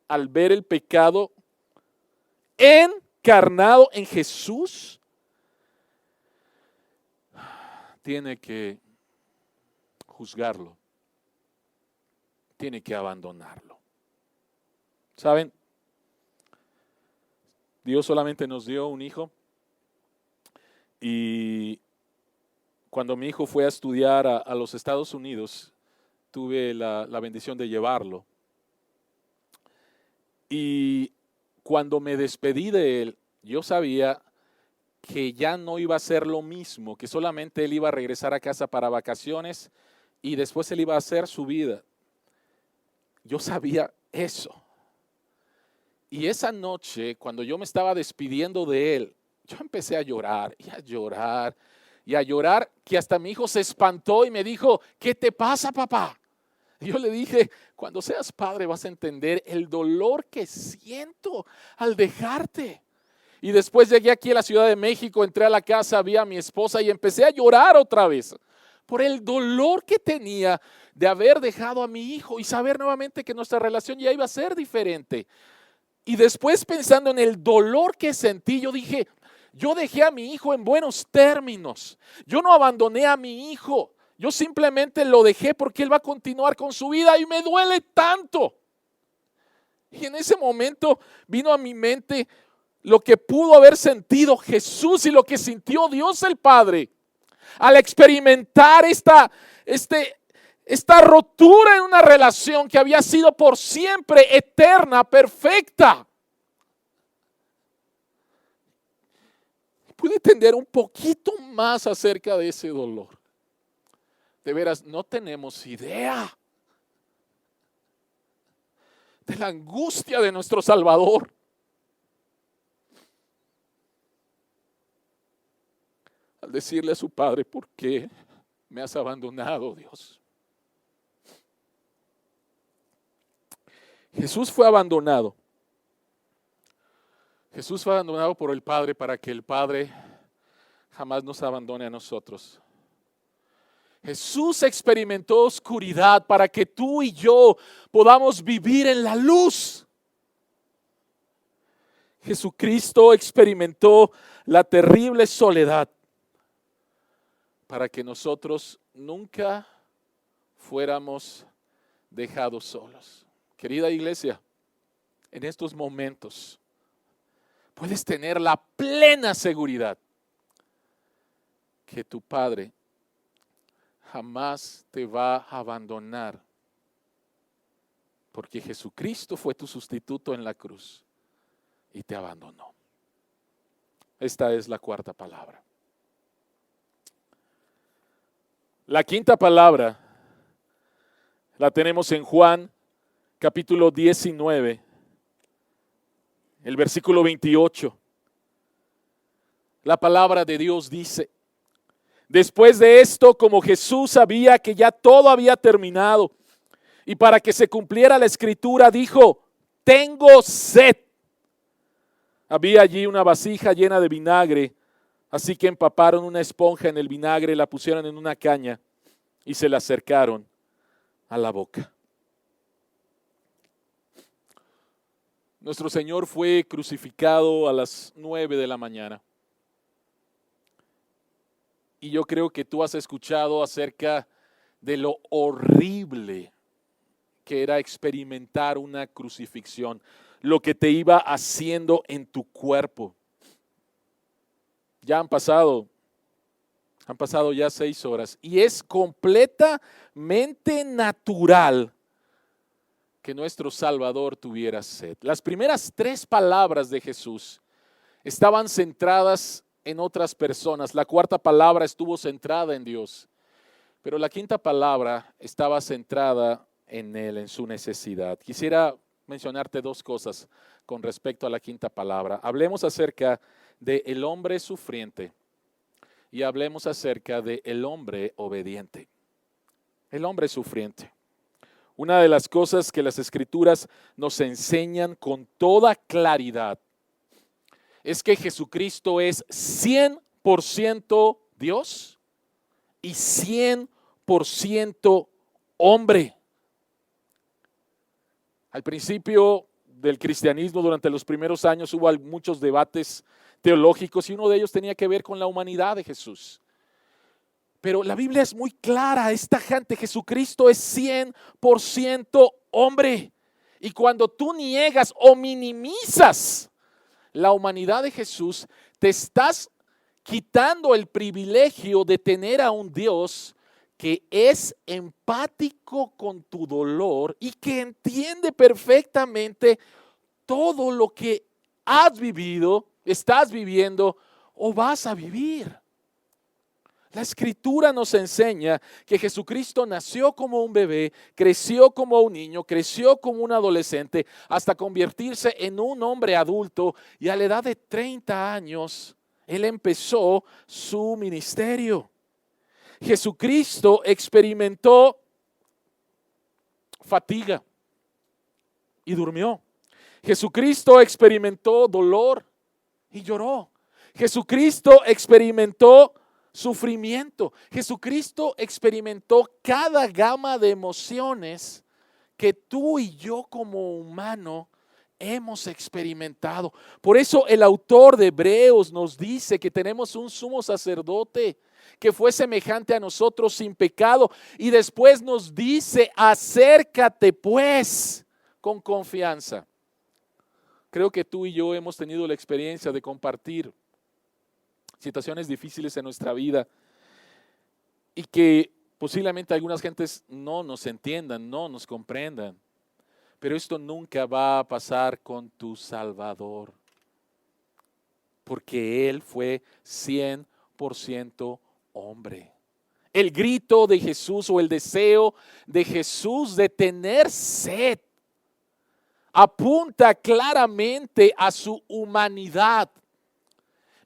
al ver el pecado encarnado en Jesús, tiene que juzgarlo, tiene que abandonarlo. ¿Saben? Dios solamente nos dio un hijo y cuando mi hijo fue a estudiar a los Estados Unidos, tuve la bendición de llevarlo. Y cuando me despedí de él, yo sabía que ya no iba a ser lo mismo, que solamente él iba a regresar a casa para vacaciones y después él iba a hacer su vida. Yo sabía eso. Y esa noche, cuando yo me estaba despidiendo de él, yo empecé a llorar y a llorar y a llorar, que hasta mi hijo se espantó y me dijo, ¿qué te pasa, papá? Y yo le dije, cuando seas padre vas a entender el dolor que siento al dejarte. Y después llegué aquí a la Ciudad de México, entré a la casa, vi a mi esposa y empecé a llorar otra vez por el dolor que tenía de haber dejado a mi hijo y saber nuevamente que nuestra relación ya iba a ser diferente. Y después pensando en el dolor que sentí, yo dije, yo dejé a mi hijo en buenos términos. Yo no abandoné a mi hijo. Yo simplemente lo dejé porque él va a continuar con su vida y me duele tanto. Y en ese momento vino a mi mente lo que pudo haber sentido Jesús y lo que sintió Dios el Padre al experimentar esta rotura en una relación que había sido por siempre eterna, perfecta. Pude entender un poquito más acerca de ese dolor. De veras, no tenemos idea de la angustia de nuestro Salvador. Al decirle a su padre, ¿por qué me has abandonado, Dios? Jesús fue abandonado. Jesús fue abandonado por el Padre para que el Padre jamás nos abandone a nosotros. Jesús experimentó oscuridad para que tú y yo podamos vivir en la luz. Jesucristo experimentó la terrible soledad para que nosotros nunca fuéramos dejados solos. Querida iglesia, en estos momentos puedes tener la plena seguridad que tu Padre jamás te va a abandonar, porque Jesucristo fue tu sustituto en la cruz y te abandonó. Esta es la cuarta palabra. La quinta palabra la tenemos en Juan capítulo 19, el versículo 28. La palabra de Dios dice: después de esto, como Jesús sabía que ya todo había terminado, y para que se cumpliera la escritura, dijo: tengo sed. Había allí una vasija llena de vinagre, así que empaparon una esponja en el vinagre, la pusieron en una caña y se la acercaron a la boca. Nuestro Señor fue crucificado a las 9 de la mañana. Y yo creo que tú has escuchado acerca de lo horrible que era experimentar una crucifixión, lo que te iba haciendo en tu cuerpo. Ya han pasado ya 6 horas y es completamente natural que nuestro Salvador tuviera sed. Las primeras 3 palabras de Jesús estaban centradas en otras personas. La cuarta palabra estuvo centrada en Dios, pero la quinta palabra estaba centrada en Él, en su necesidad. Quisiera mencionarte 2 cosas con respecto a la quinta palabra. Hablemos acerca del hombre sufriente y hablemos acerca del hombre obediente. El hombre sufriente. Una de las cosas que las Escrituras nos enseñan con toda claridad es que Jesucristo es 100% Dios y 100% hombre. Al principio del cristianismo, durante los primeros años, hubo muchos debates teológicos y uno de ellos tenía que ver con la humanidad de Jesús. Pero la Biblia es muy clara, esta gente, Jesucristo es 100% hombre. Y cuando tú niegas o minimizas la humanidad de Jesús, te estás quitando el privilegio de tener a un Dios que es empático con tu dolor y que entiende perfectamente todo lo que has vivido, estás viviendo o vas a vivir. La Escritura nos enseña que Jesucristo nació como un bebé, creció como un niño, creció como un adolescente, hasta convertirse en un hombre adulto, y a la edad de 30 años, Él empezó su ministerio. Jesucristo experimentó fatiga y durmió. Jesucristo experimentó dolor y lloró. Jesucristo experimentó sufrimiento. Jesucristo experimentó cada gama de emociones que tú y yo como humano hemos experimentado. Por eso el autor de Hebreos nos dice que tenemos un sumo sacerdote que fue semejante a nosotros sin pecado, y después nos dice: acércate pues con confianza. Creo que tú y yo hemos tenido la experiencia de compartir situaciones difíciles en nuestra vida y que posiblemente algunas gentes no nos entiendan, no nos comprendan. Pero esto nunca va a pasar con tu Salvador, porque Él fue 100% hombre. El grito de Jesús o el deseo de Jesús de tener sed apunta claramente a su humanidad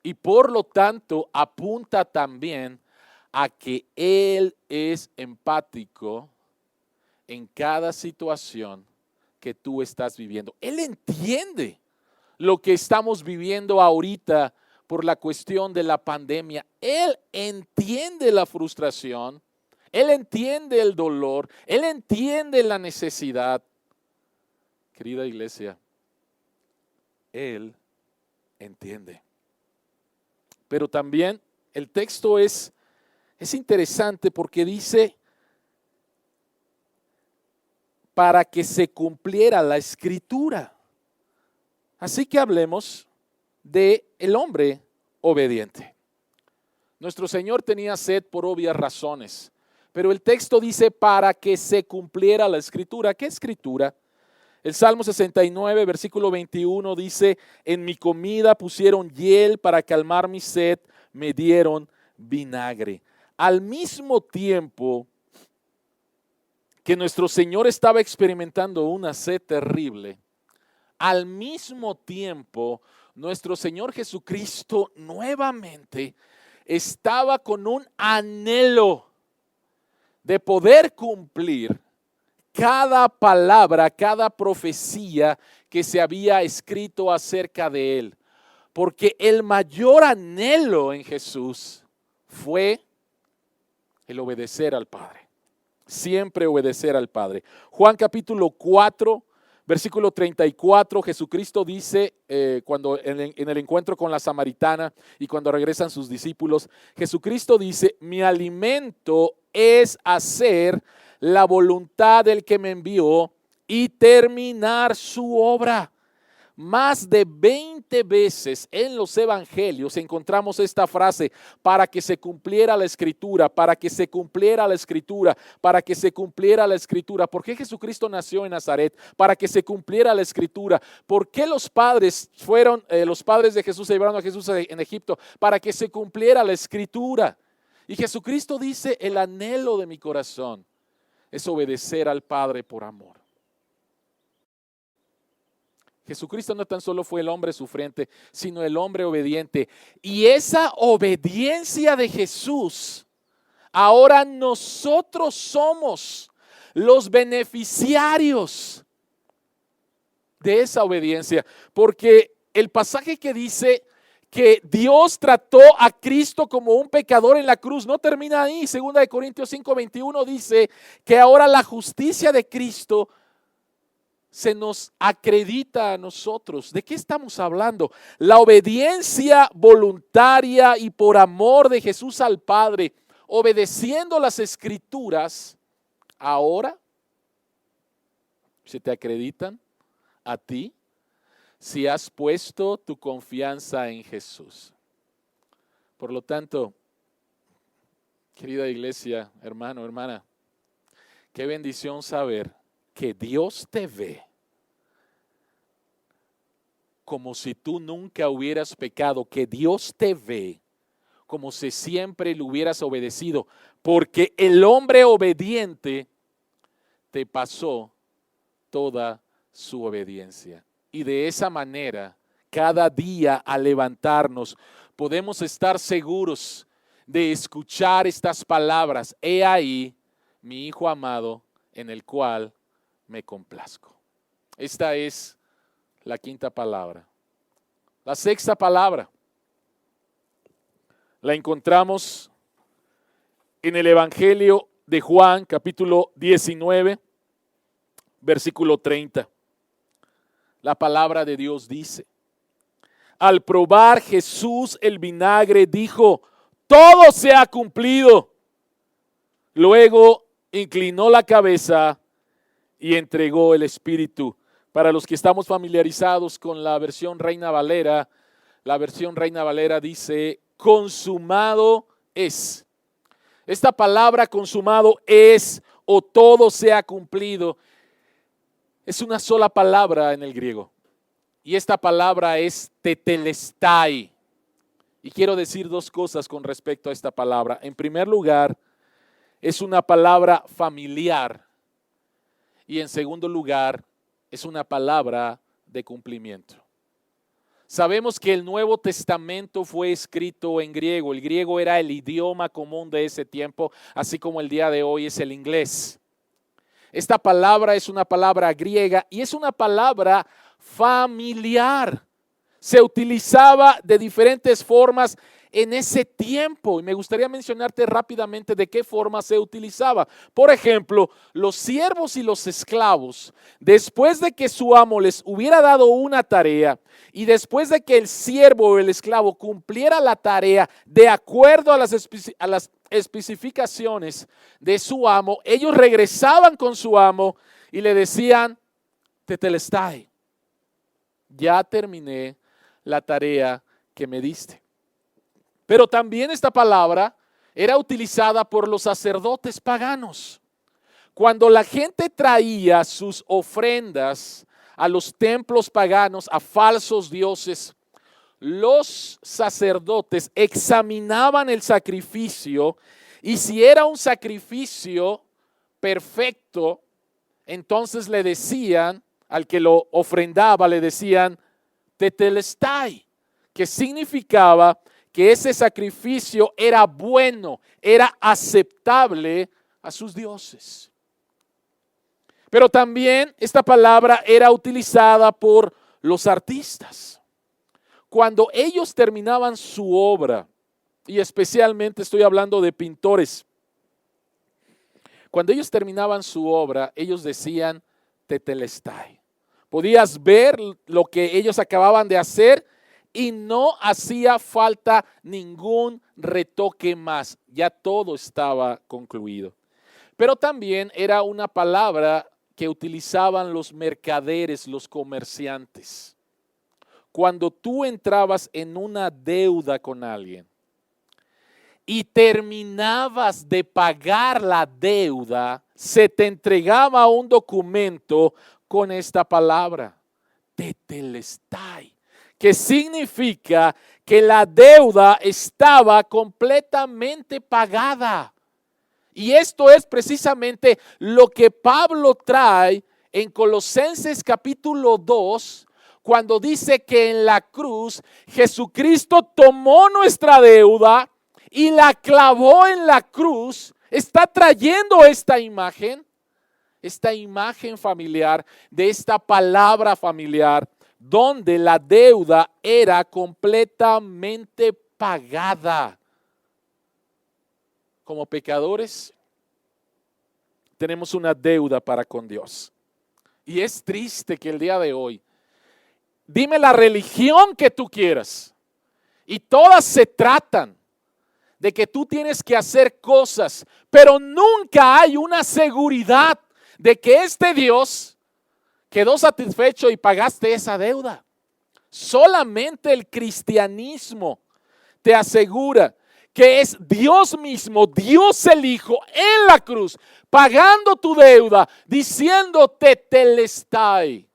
y por lo tanto apunta también a que Él es empático en cada situación que tú estás viviendo. Él entiende lo que estamos viviendo ahorita por la cuestión de la pandemia. Él entiende la frustración, Él entiende el dolor, Él entiende la necesidad. Querida iglesia, Él entiende. Pero también el texto es interesante porque dice: para que se cumpliera la Escritura. Así que hablemos de el hombre obediente. Nuestro Señor tenía sed por obvias razones, pero el texto dice: para que se cumpliera la Escritura. ¿Qué Escritura? El Salmo 69, versículo 21 dice: en mi comida pusieron hiel, para calmar mi sed me dieron vinagre. Al mismo tiempo que nuestro Señor estaba experimentando una sed terrible, al mismo tiempo nuestro Señor Jesucristo nuevamente estaba con un anhelo de poder cumplir cada palabra, cada profecía que se había escrito acerca de Él. Porque el mayor anhelo en Jesús fue el obedecer al Padre. Siempre obedecer al Padre. Juan capítulo 4, versículo 34, Jesucristo dice, cuando en el encuentro con la samaritana y cuando regresan sus discípulos, Jesucristo dice: mi alimento es hacer la voluntad del que me envió y terminar su obra. Más de 20 veces en los evangelios encontramos esta frase: para que se cumpliera la Escritura, para que se cumpliera la Escritura, para que se cumpliera la Escritura. ¿Por qué Jesucristo nació en Nazaret? Para que se cumpliera la Escritura. ¿Por qué los padres de Jesús se llevaron a Jesús en Egipto? Para que se cumpliera la Escritura. Y Jesucristo dice: el anhelo de mi corazón es obedecer al Padre por amor. Jesucristo no tan solo fue el hombre sufriente, sino el hombre obediente. Y esa obediencia de Jesús, ahora nosotros somos los beneficiarios de esa obediencia. Porque el pasaje que dice que Dios trató a Cristo como un pecador en la cruz no termina ahí. 2 Corintios 5:21 dice que ahora la justicia de Cristo se nos acredita a nosotros. ¿De qué estamos hablando? La obediencia voluntaria y por amor de Jesús al Padre obedeciendo las Escrituras, ahora se te acreditan a ti si has puesto tu confianza en Jesús. Por lo tanto, querida iglesia, hermano, hermana, qué bendición saber que Dios te ve como si tú nunca hubieras pecado, que Dios te ve como si siempre le hubieras obedecido, porque el hombre obediente te pasó toda su obediencia. Y de esa manera, cada día al levantarnos, podemos estar seguros de escuchar estas palabras: he ahí mi Hijo amado, en el cual me complazco. Esta es la quinta palabra. La sexta palabra la encontramos en el Evangelio de Juan, capítulo 19, versículo 30. La palabra de Dios dice: al probar Jesús el vinagre, dijo: todo se ha cumplido. Luego inclinó la cabeza y entregó el espíritu. Para los que estamos familiarizados con la versión Reina Valera, la versión Reina Valera dice: consumado es. Esta palabra consumado es, o todo se ha cumplido, es una sola palabra en el griego. Y esta palabra es tetelestai. Y quiero decir dos cosas con respecto a esta palabra. En primer lugar, es una palabra familiar. Y en segundo lugar, es una palabra de cumplimiento. Sabemos que el Nuevo Testamento fue escrito en griego. El griego era el idioma común de ese tiempo, así como el día de hoy es el inglés. Esta palabra es una palabra griega y es una palabra familiar. Se utilizaba de diferentes formas en ese tiempo, y me gustaría mencionarte rápidamente de qué forma se utilizaba. Por ejemplo, los siervos y los esclavos, después de que su amo les hubiera dado una tarea y después de que el siervo o el esclavo cumpliera la tarea de acuerdo a las especificaciones de su amo, ellos regresaban con su amo y le decían: tetelestai, ya terminé la tarea que me diste. Pero también esta palabra era utilizada por los sacerdotes paganos. Cuando la gente traía sus ofrendas a los templos paganos, a falsos dioses, los sacerdotes examinaban el sacrificio, y si era un sacrificio perfecto, entonces le decían al que lo ofrendaba, le decían tetelestai, que significaba que ese sacrificio era bueno, era aceptable a sus dioses. Pero también esta palabra era utilizada por los artistas. Cuando ellos terminaban su obra, y especialmente estoy hablando de pintores, cuando ellos terminaban su obra, ellos decían tetelestai. Podías ver lo que ellos acababan de hacer y no hacía falta ningún retoque más. Ya todo estaba concluido. Pero también era una palabra que utilizaban los mercaderes, los comerciantes. Cuando tú entrabas en una deuda con alguien y terminabas de pagar la deuda, se te entregaba un documento con esta palabra, tetelestai, que significa que la deuda estaba completamente pagada. Y esto es precisamente lo que Pablo trae en Colosenses capítulo 2, cuando dice que en la cruz Jesucristo tomó nuestra deuda y la clavó en la cruz. Está trayendo esta imagen familiar, de esta palabra familiar, donde la deuda era completamente pagada. Como pecadores, tenemos una deuda para con Dios. Y es triste que el día de hoy, dime la religión que tú quieras, y todas se tratan de que tú tienes que hacer cosas, pero nunca hay una seguridad de que este Dios quedó satisfecho y pagaste esa deuda. Solamente el cristianismo te asegura que es Dios mismo, Dios el Hijo en la cruz, pagando tu deuda, diciendo tetelestai.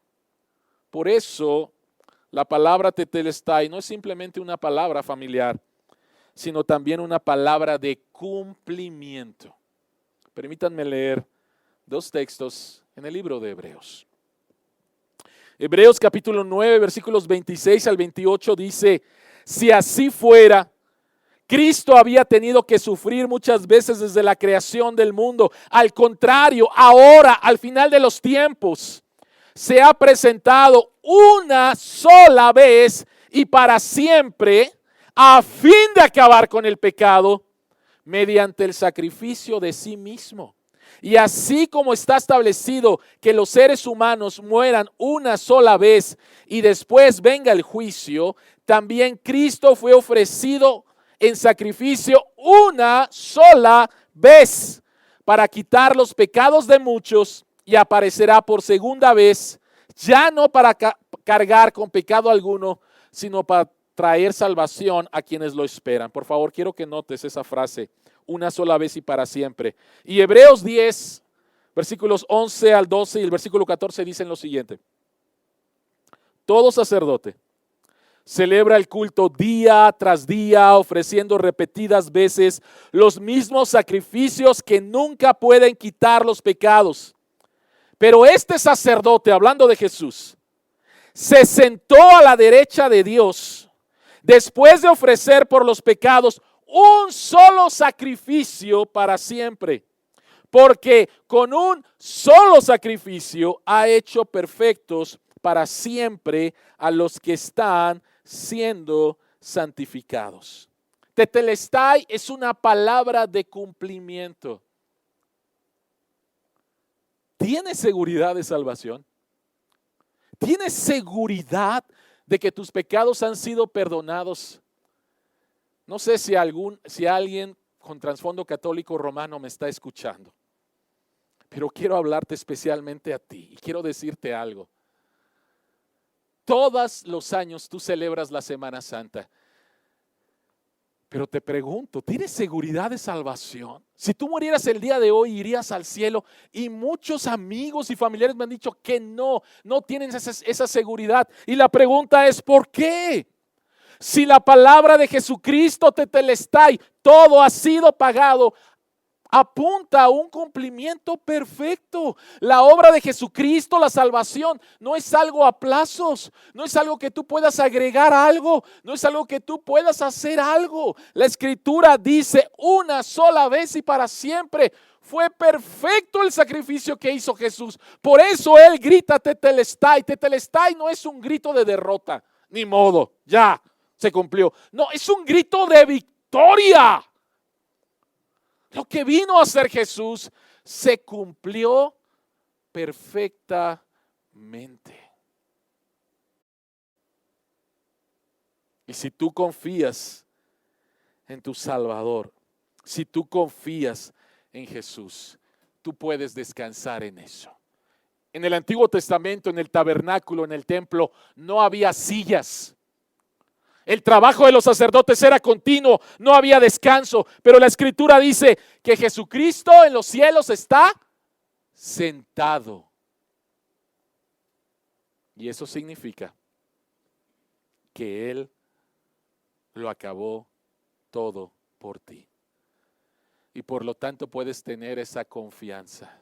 Por eso la palabra tetelestai no es simplemente una palabra familiar, sino también una palabra de cumplimiento. Permítanme leer dos textos en el libro de Hebreos. Hebreos capítulo 9, versículos 26 al 28 dice: si así fuera, Cristo había tenido que sufrir muchas veces desde la creación del mundo. Al contrario, ahora, al final de los tiempos, se ha presentado una sola vez y para siempre, a fin de acabar con el pecado, mediante el sacrificio de sí mismo. Y así como está establecido que los seres humanos mueran una sola vez y después venga el juicio, también Cristo fue ofrecido en sacrificio una sola vez para quitar los pecados de muchos, y aparecerá por segunda vez, ya no para cargar con pecado alguno, sino para traer salvación a quienes lo esperan. Por favor, quiero que notes esa frase: una sola vez y para siempre. Y Hebreos 10, versículos 11 al 12 y el versículo 14 dicen lo siguiente: todo sacerdote celebra el culto día tras día, ofreciendo repetidas veces los mismos sacrificios que nunca pueden quitar los pecados. Pero este sacerdote, hablando de Jesús, se sentó a la derecha de Dios después de ofrecer por los pecados un solo sacrificio para siempre, porque con un solo sacrificio ha hecho perfectos para siempre a los que están siendo santificados. Tetelestai es una palabra de cumplimiento. ¿Tienes seguridad de salvación? ¿Tienes seguridad de que tus pecados han sido perdonados? No sé si alguien con trasfondo católico romano me está escuchando, pero quiero hablarte especialmente a ti y quiero decirte algo. Todos los años tú celebras la Semana Santa, pero te pregunto, ¿tienes seguridad de salvación? Si tú murieras el día de hoy, irías al cielo, y muchos amigos y familiares me han dicho que no tienen esa seguridad. Y la pregunta es, ¿por qué? Si la palabra de Jesucristo tetelestai, todo ha sido pagado, apunta a un cumplimiento perfecto. La obra de Jesucristo, la salvación, no es algo a plazos, no es algo que tú puedas agregar algo, no es algo que tú puedas hacer algo. La Escritura dice una sola vez y para siempre. Fue perfecto el sacrificio que hizo Jesús. Por eso Él grita tetelestai. Tetelestai no es un grito de derrota, ni modo, ya se cumplió. No, es un grito de victoria. Lo que vino a hacer Jesús se cumplió perfectamente. Y si tú confías en tu Salvador, si tú confías en Jesús, tú puedes descansar en eso. En el Antiguo Testamento, en el tabernáculo, en el templo, no había sillas. El trabajo de los sacerdotes era continuo, no había descanso, pero la Escritura dice que Jesucristo en los cielos está sentado. Y eso significa que Él lo acabó todo por ti. Y por lo tanto puedes tener esa confianza.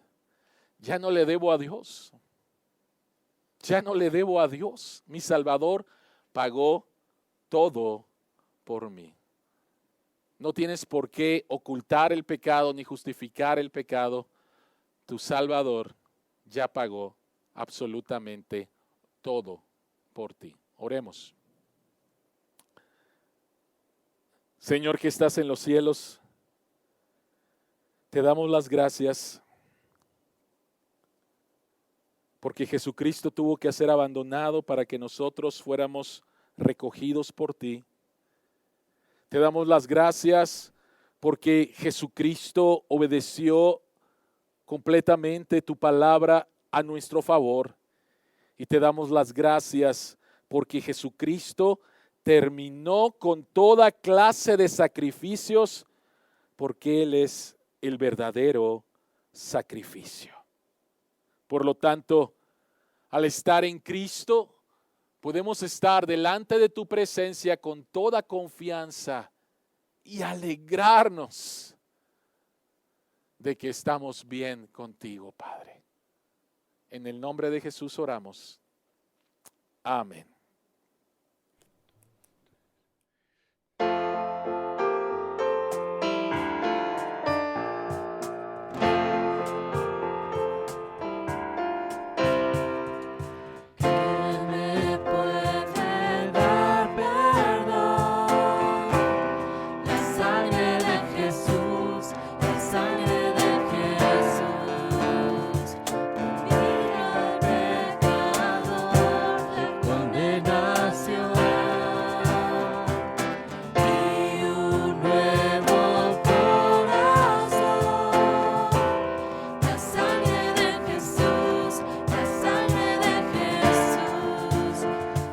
Ya no le debo a Dios. Ya no le debo a Dios. Mi Salvador pagó todo por mí. No tienes por qué ocultar el pecado ni justificar el pecado. Tu Salvador ya pagó absolutamente todo por ti. Oremos. Señor que estás en los cielos, te damos las gracias porque Jesucristo tuvo que ser abandonado para que nosotros fuéramos recogidos por ti. Te damos las gracias porque Jesucristo obedeció completamente tu palabra a nuestro favor. Y te damos las gracias porque Jesucristo terminó con toda clase de sacrificios, porque Él es el verdadero sacrificio. Por lo tanto, al estar en Cristo, podemos estar delante de tu presencia con toda confianza y alegrarnos de que estamos bien contigo, Padre. En el nombre de Jesús oramos. Amén. Me puede dar perdón, la sangre de Jesús, la sangre de Jesús. Mira al pecador, la condenación y un nuevo corazón. La sangre de Jesús, la sangre de Jesús,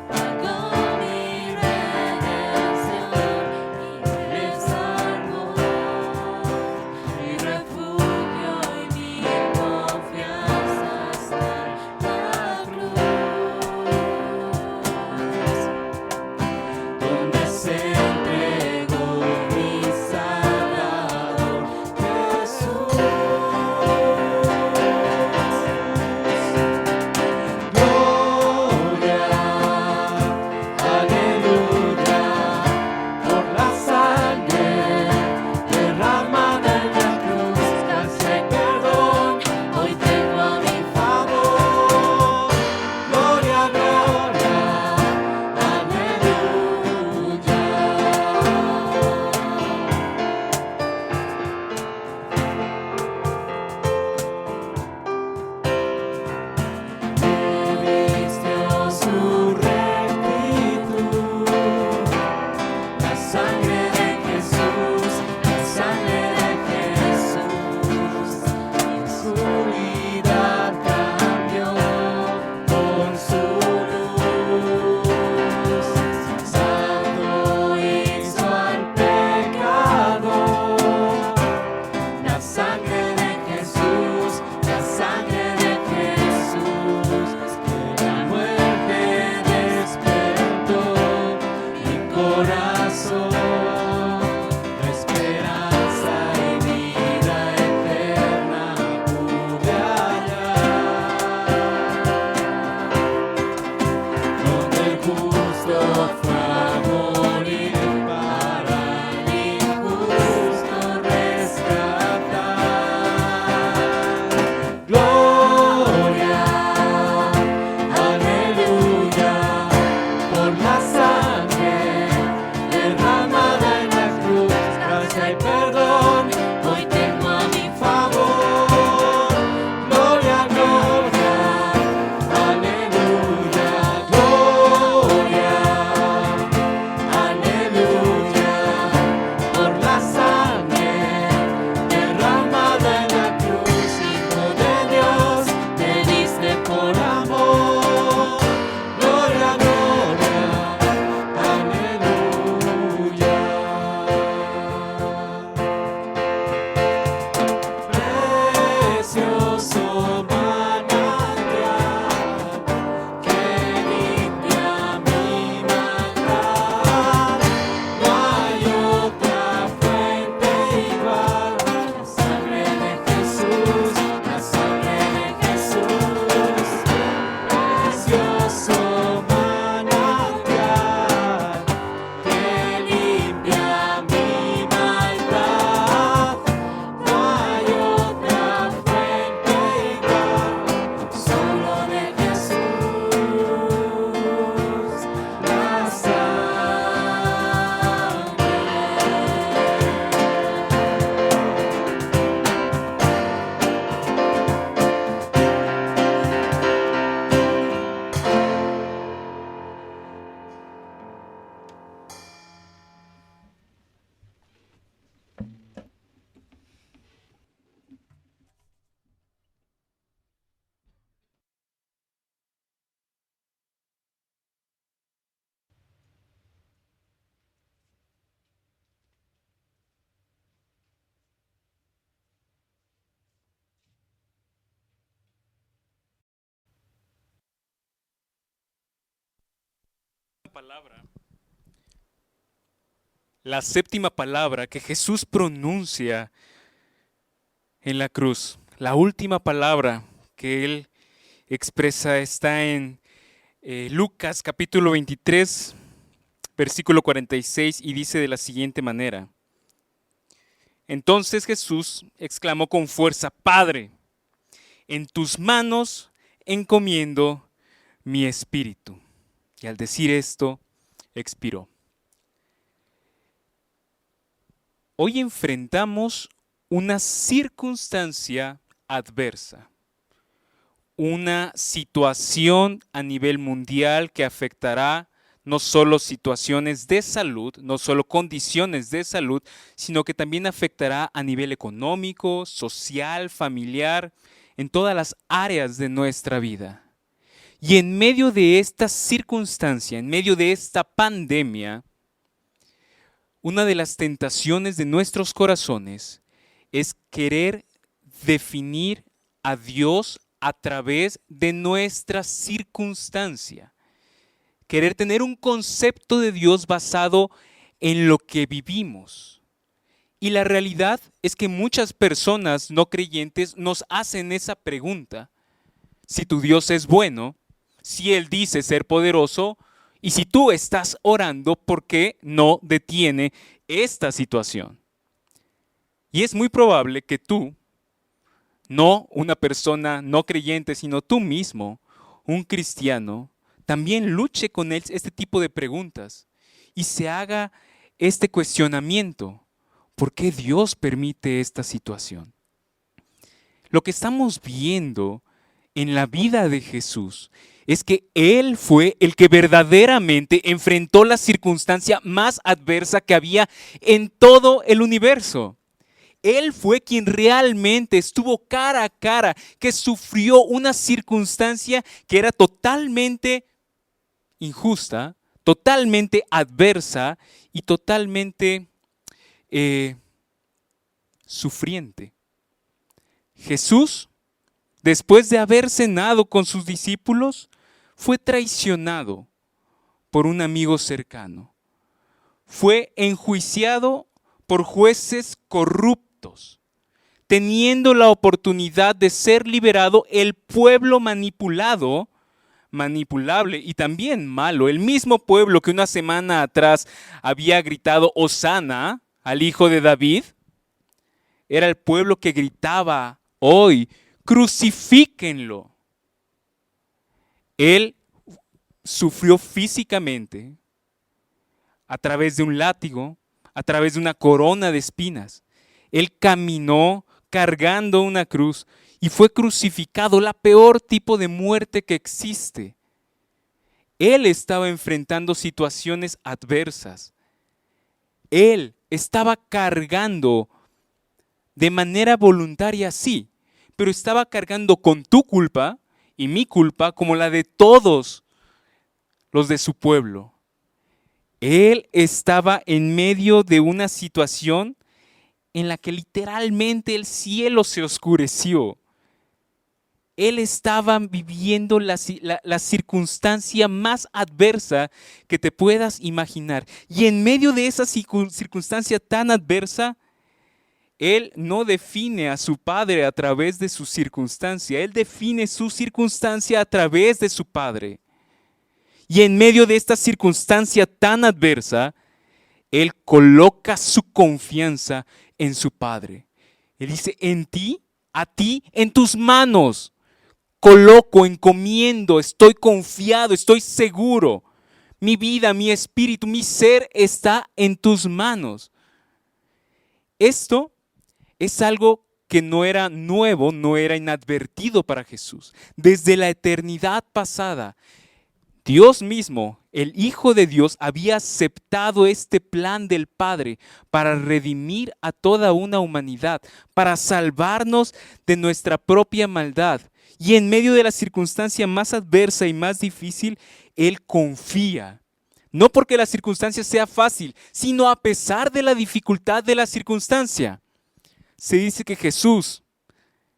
pagó mi redención y me salvó. Mi refugio y mi confianza está en la cruz, donde se entregó mi Salvador Jesús. Gloria, aleluya, por la sangre derramada en la cruz, gracia y perdón, hoy tengo a mi favor. Gloria, gloria, aleluya. Vistió su rectitud, la sangre de Jesús, la sangre de Jesús. Mi oscuridad cambió con su luz. Santo hizo al pecador. La sangre de Jesús, la sangre de Jesús, de la muerte despertó mi corazón. La esperanza y vida eterna pude hallar, donde el justo fue a morir para el injusto rescatar. Gloria, aleluya, por la sangre derramada en la cruz, gracia y perdón, hoy tengo a mi favor. Gloria, gloria, aleluya, gloria, aleluya, por la sangre derramada en la cruz, Hijo de Dios, te diste por amor. Gloria, gloria, aleluya. Precioso manantial que limpia mi maldad, no hay otra fuente igual. La sangre de Jesús, la sangre de Jesús. Precioso manantial que limpia mi maldad, no hay otra fuente igual, solo de Jesús, la sangre. séptima palabra que Jesús pronuncia en la cruz, la última palabra que Él expresa está en Lucas capítulo 23, versículo 46, y dice de la siguiente manera: Entonces Jesús exclamó con fuerza: Padre, en tus manos encomiendo mi espíritu. Y al decir esto, expiró. Hoy enfrentamos una circunstancia adversa, una situación a nivel mundial que afectará no solo situaciones de salud, no solo condiciones de salud, sino que también afectará a nivel económico, social, familiar, en todas las áreas de nuestra vida. Y en medio de esta circunstancia, en medio de esta pandemia, una de las tentaciones de nuestros corazones es querer definir a Dios a través de nuestra circunstancia. Querer tener un concepto de Dios basado en lo que vivimos. Y la realidad es que muchas personas no creyentes nos hacen esa pregunta. Si tu Dios es bueno, si Él dice ser poderoso, y si tú estás orando, ¿por qué no detiene esta situación? Y es muy probable que tú, no una persona no creyente, sino tú mismo, un cristiano, también luche con este tipo de preguntas y se haga este cuestionamiento. ¿Por qué Dios permite esta situación? Lo que estamos viendo en la vida de Jesús es que Él fue el que verdaderamente enfrentó la circunstancia más adversa que había en todo el universo. Él fue quien realmente estuvo cara a cara, que sufrió una circunstancia que era totalmente injusta, totalmente adversa y totalmente sufriente. Jesús, después de haber cenado con sus discípulos, fue traicionado por un amigo cercano. Fue enjuiciado por jueces corruptos. Teniendo la oportunidad de ser liberado, el pueblo manipulable y también malo, el mismo pueblo que una semana atrás había gritado Hosana al hijo de David, era el pueblo que gritaba hoy, crucifíquenlo. Él sufrió físicamente a través de un látigo, a través de una corona de espinas. Él caminó cargando una cruz y fue crucificado, la peor tipo de muerte que existe. Él estaba enfrentando situaciones adversas. Él estaba cargando de manera voluntaria, sí, pero estaba cargando con tu culpa y mi culpa como la de todos los de su pueblo. Él estaba en medio de una situación en la que literalmente el cielo se oscureció. Él estaba viviendo la circunstancia más adversa que te puedas imaginar. Y en medio de esa circunstancia tan adversa, Él no define a su Padre a través de su circunstancia. Él define su circunstancia a través de su Padre. Y en medio de esta circunstancia tan adversa, Él coloca su confianza en su Padre. Él dice, en ti, a ti, en tus manos, coloco, encomiendo, estoy confiado, estoy seguro. Mi vida, mi espíritu, mi ser está en tus manos. Esto es algo que no era nuevo, no era inadvertido para Jesús. Desde la eternidad pasada, Dios mismo, el Hijo de Dios, había aceptado este plan del Padre para redimir a toda una humanidad, para salvarnos de nuestra propia maldad. Y en medio de la circunstancia más adversa y más difícil, Él confía. No porque la circunstancia sea fácil, sino a pesar de la dificultad de la circunstancia. Se dice que Jesús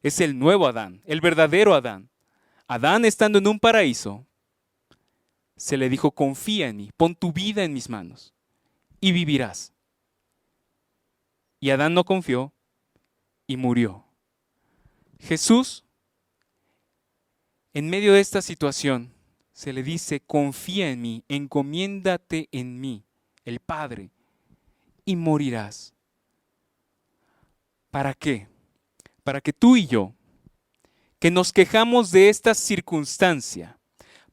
es el nuevo Adán, el verdadero Adán. Adán estando en un paraíso, se le dijo, confía en mí, pon tu vida en mis manos y vivirás. Y Adán no confió y murió. Jesús, en medio de esta situación, se le dice, confía en mí, encomiéndate en mí, el Padre, y morirás. ¿Para qué? Para que tú y yo, que nos quejamos de esta circunstancia,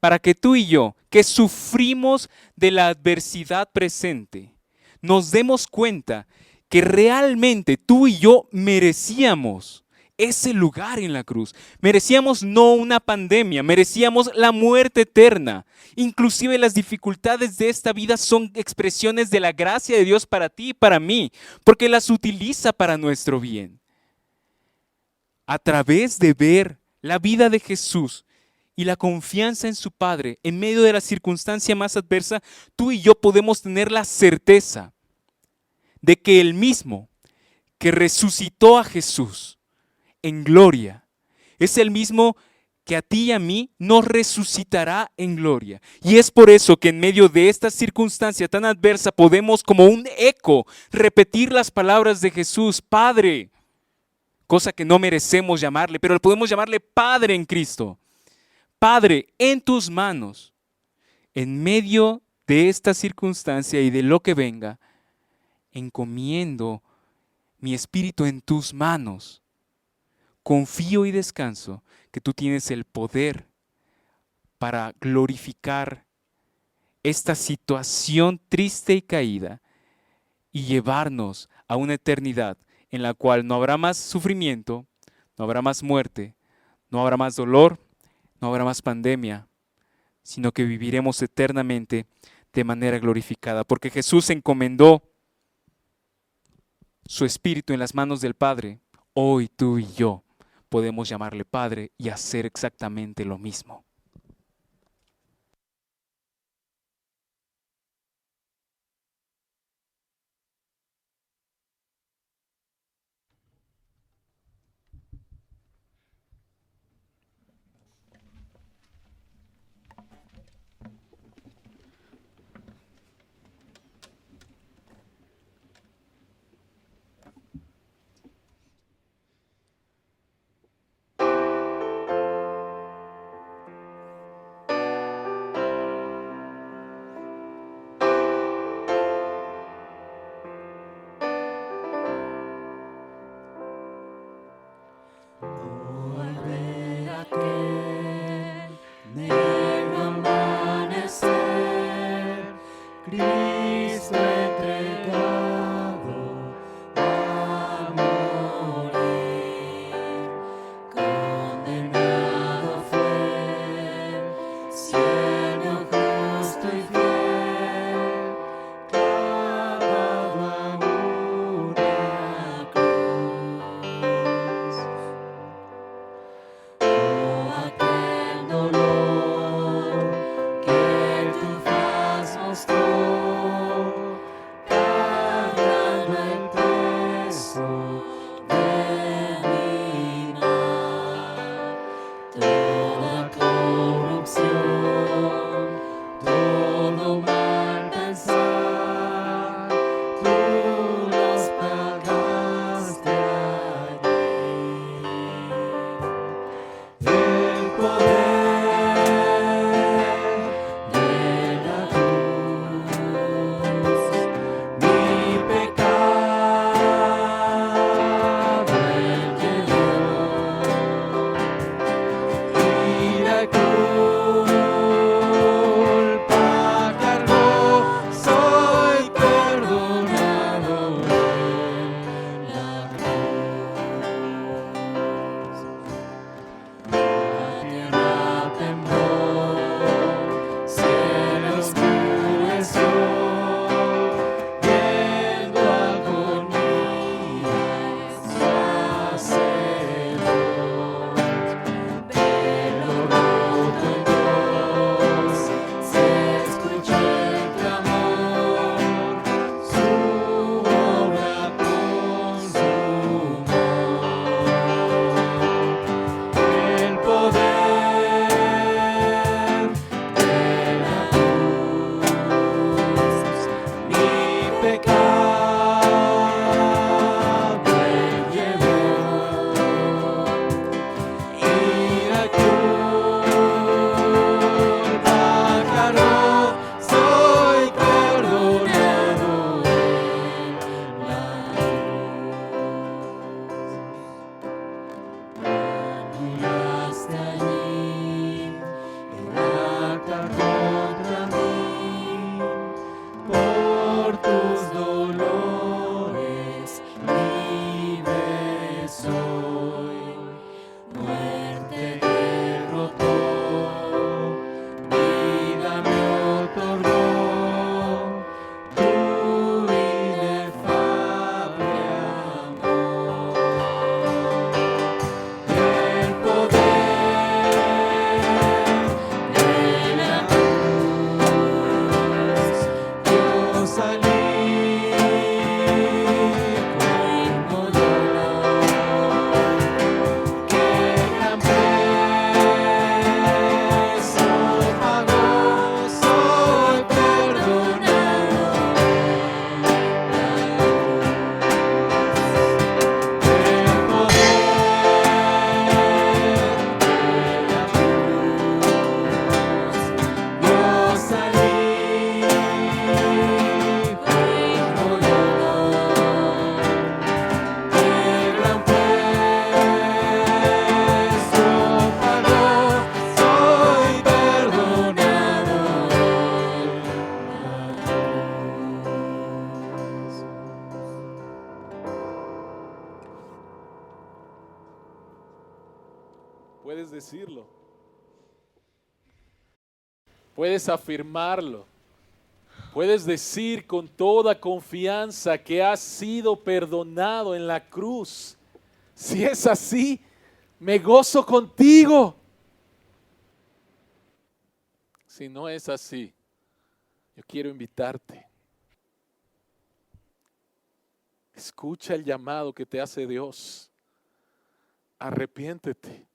para que tú y yo, que sufrimos de la adversidad presente, nos demos cuenta que realmente tú y yo merecíamos ese lugar en la cruz. Merecíamos no una pandemia, merecíamos la muerte eterna. Inclusive las dificultades de esta vida son expresiones de la gracia de Dios para ti y para mí, porque las utiliza para nuestro bien. A través de ver la vida de Jesús y la confianza en su Padre, en medio de la circunstancia más adversa, tú y yo podemos tener la certeza de que el mismo que resucitó a Jesús en gloria es el mismo que a ti y a mí nos resucitará en gloria. Y es por eso que en medio de esta circunstancia tan adversa podemos, como un eco, repetir las palabras de Jesús: Padre, cosa que no merecemos llamarle, pero podemos llamarle Padre en Cristo. Padre, en tus manos, en medio de esta circunstancia y de lo que venga, encomiendo mi espíritu en tus manos. Confío y descanso que tú tienes el poder para glorificar esta situación triste y caída y llevarnos a una eternidad en la cual no habrá más sufrimiento, no habrá más muerte, no habrá más dolor, no habrá más pandemia, sino que viviremos eternamente de manera glorificada, porque Jesús encomendó su espíritu en las manos del Padre. Hoy tú y yo podemos llamarle Padre y hacer exactamente lo mismo. decirlo. Puedes afirmarlo. Puedes decir con toda confianza que has sido perdonado en la cruz. Si es así, me gozo contigo. Si no es así, yo quiero invitarte. Escucha el llamado que te hace Dios. Arrepiéntete.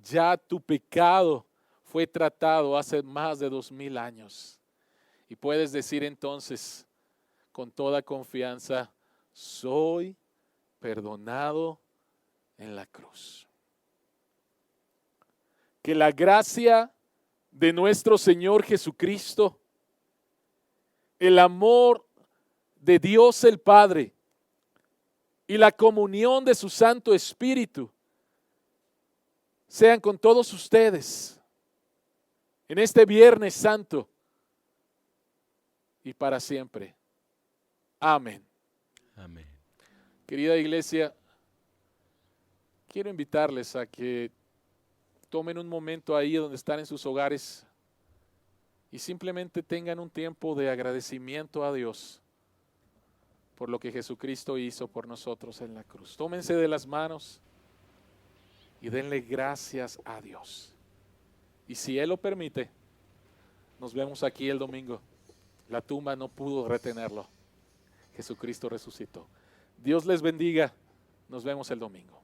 Ya tu pecado fue tratado hace más de 2000 años. Y puedes decir entonces con toda confianza, soy perdonado en la cruz. Que la gracia de nuestro Señor Jesucristo, el amor de Dios el Padre y la comunión de su Santo Espíritu sean con todos ustedes en este Viernes Santo y para siempre. Amén. Amén. Querida iglesia, quiero invitarles a que tomen un momento ahí donde están en sus hogares y simplemente tengan un tiempo de agradecimiento a Dios por lo que Jesucristo hizo por nosotros en la cruz. Tómense de las manos y denle gracias a Dios. Y si Él lo permite, nos vemos aquí el domingo. La tumba no pudo retenerlo. Jesucristo resucitó. Dios les bendiga. Nos vemos el domingo.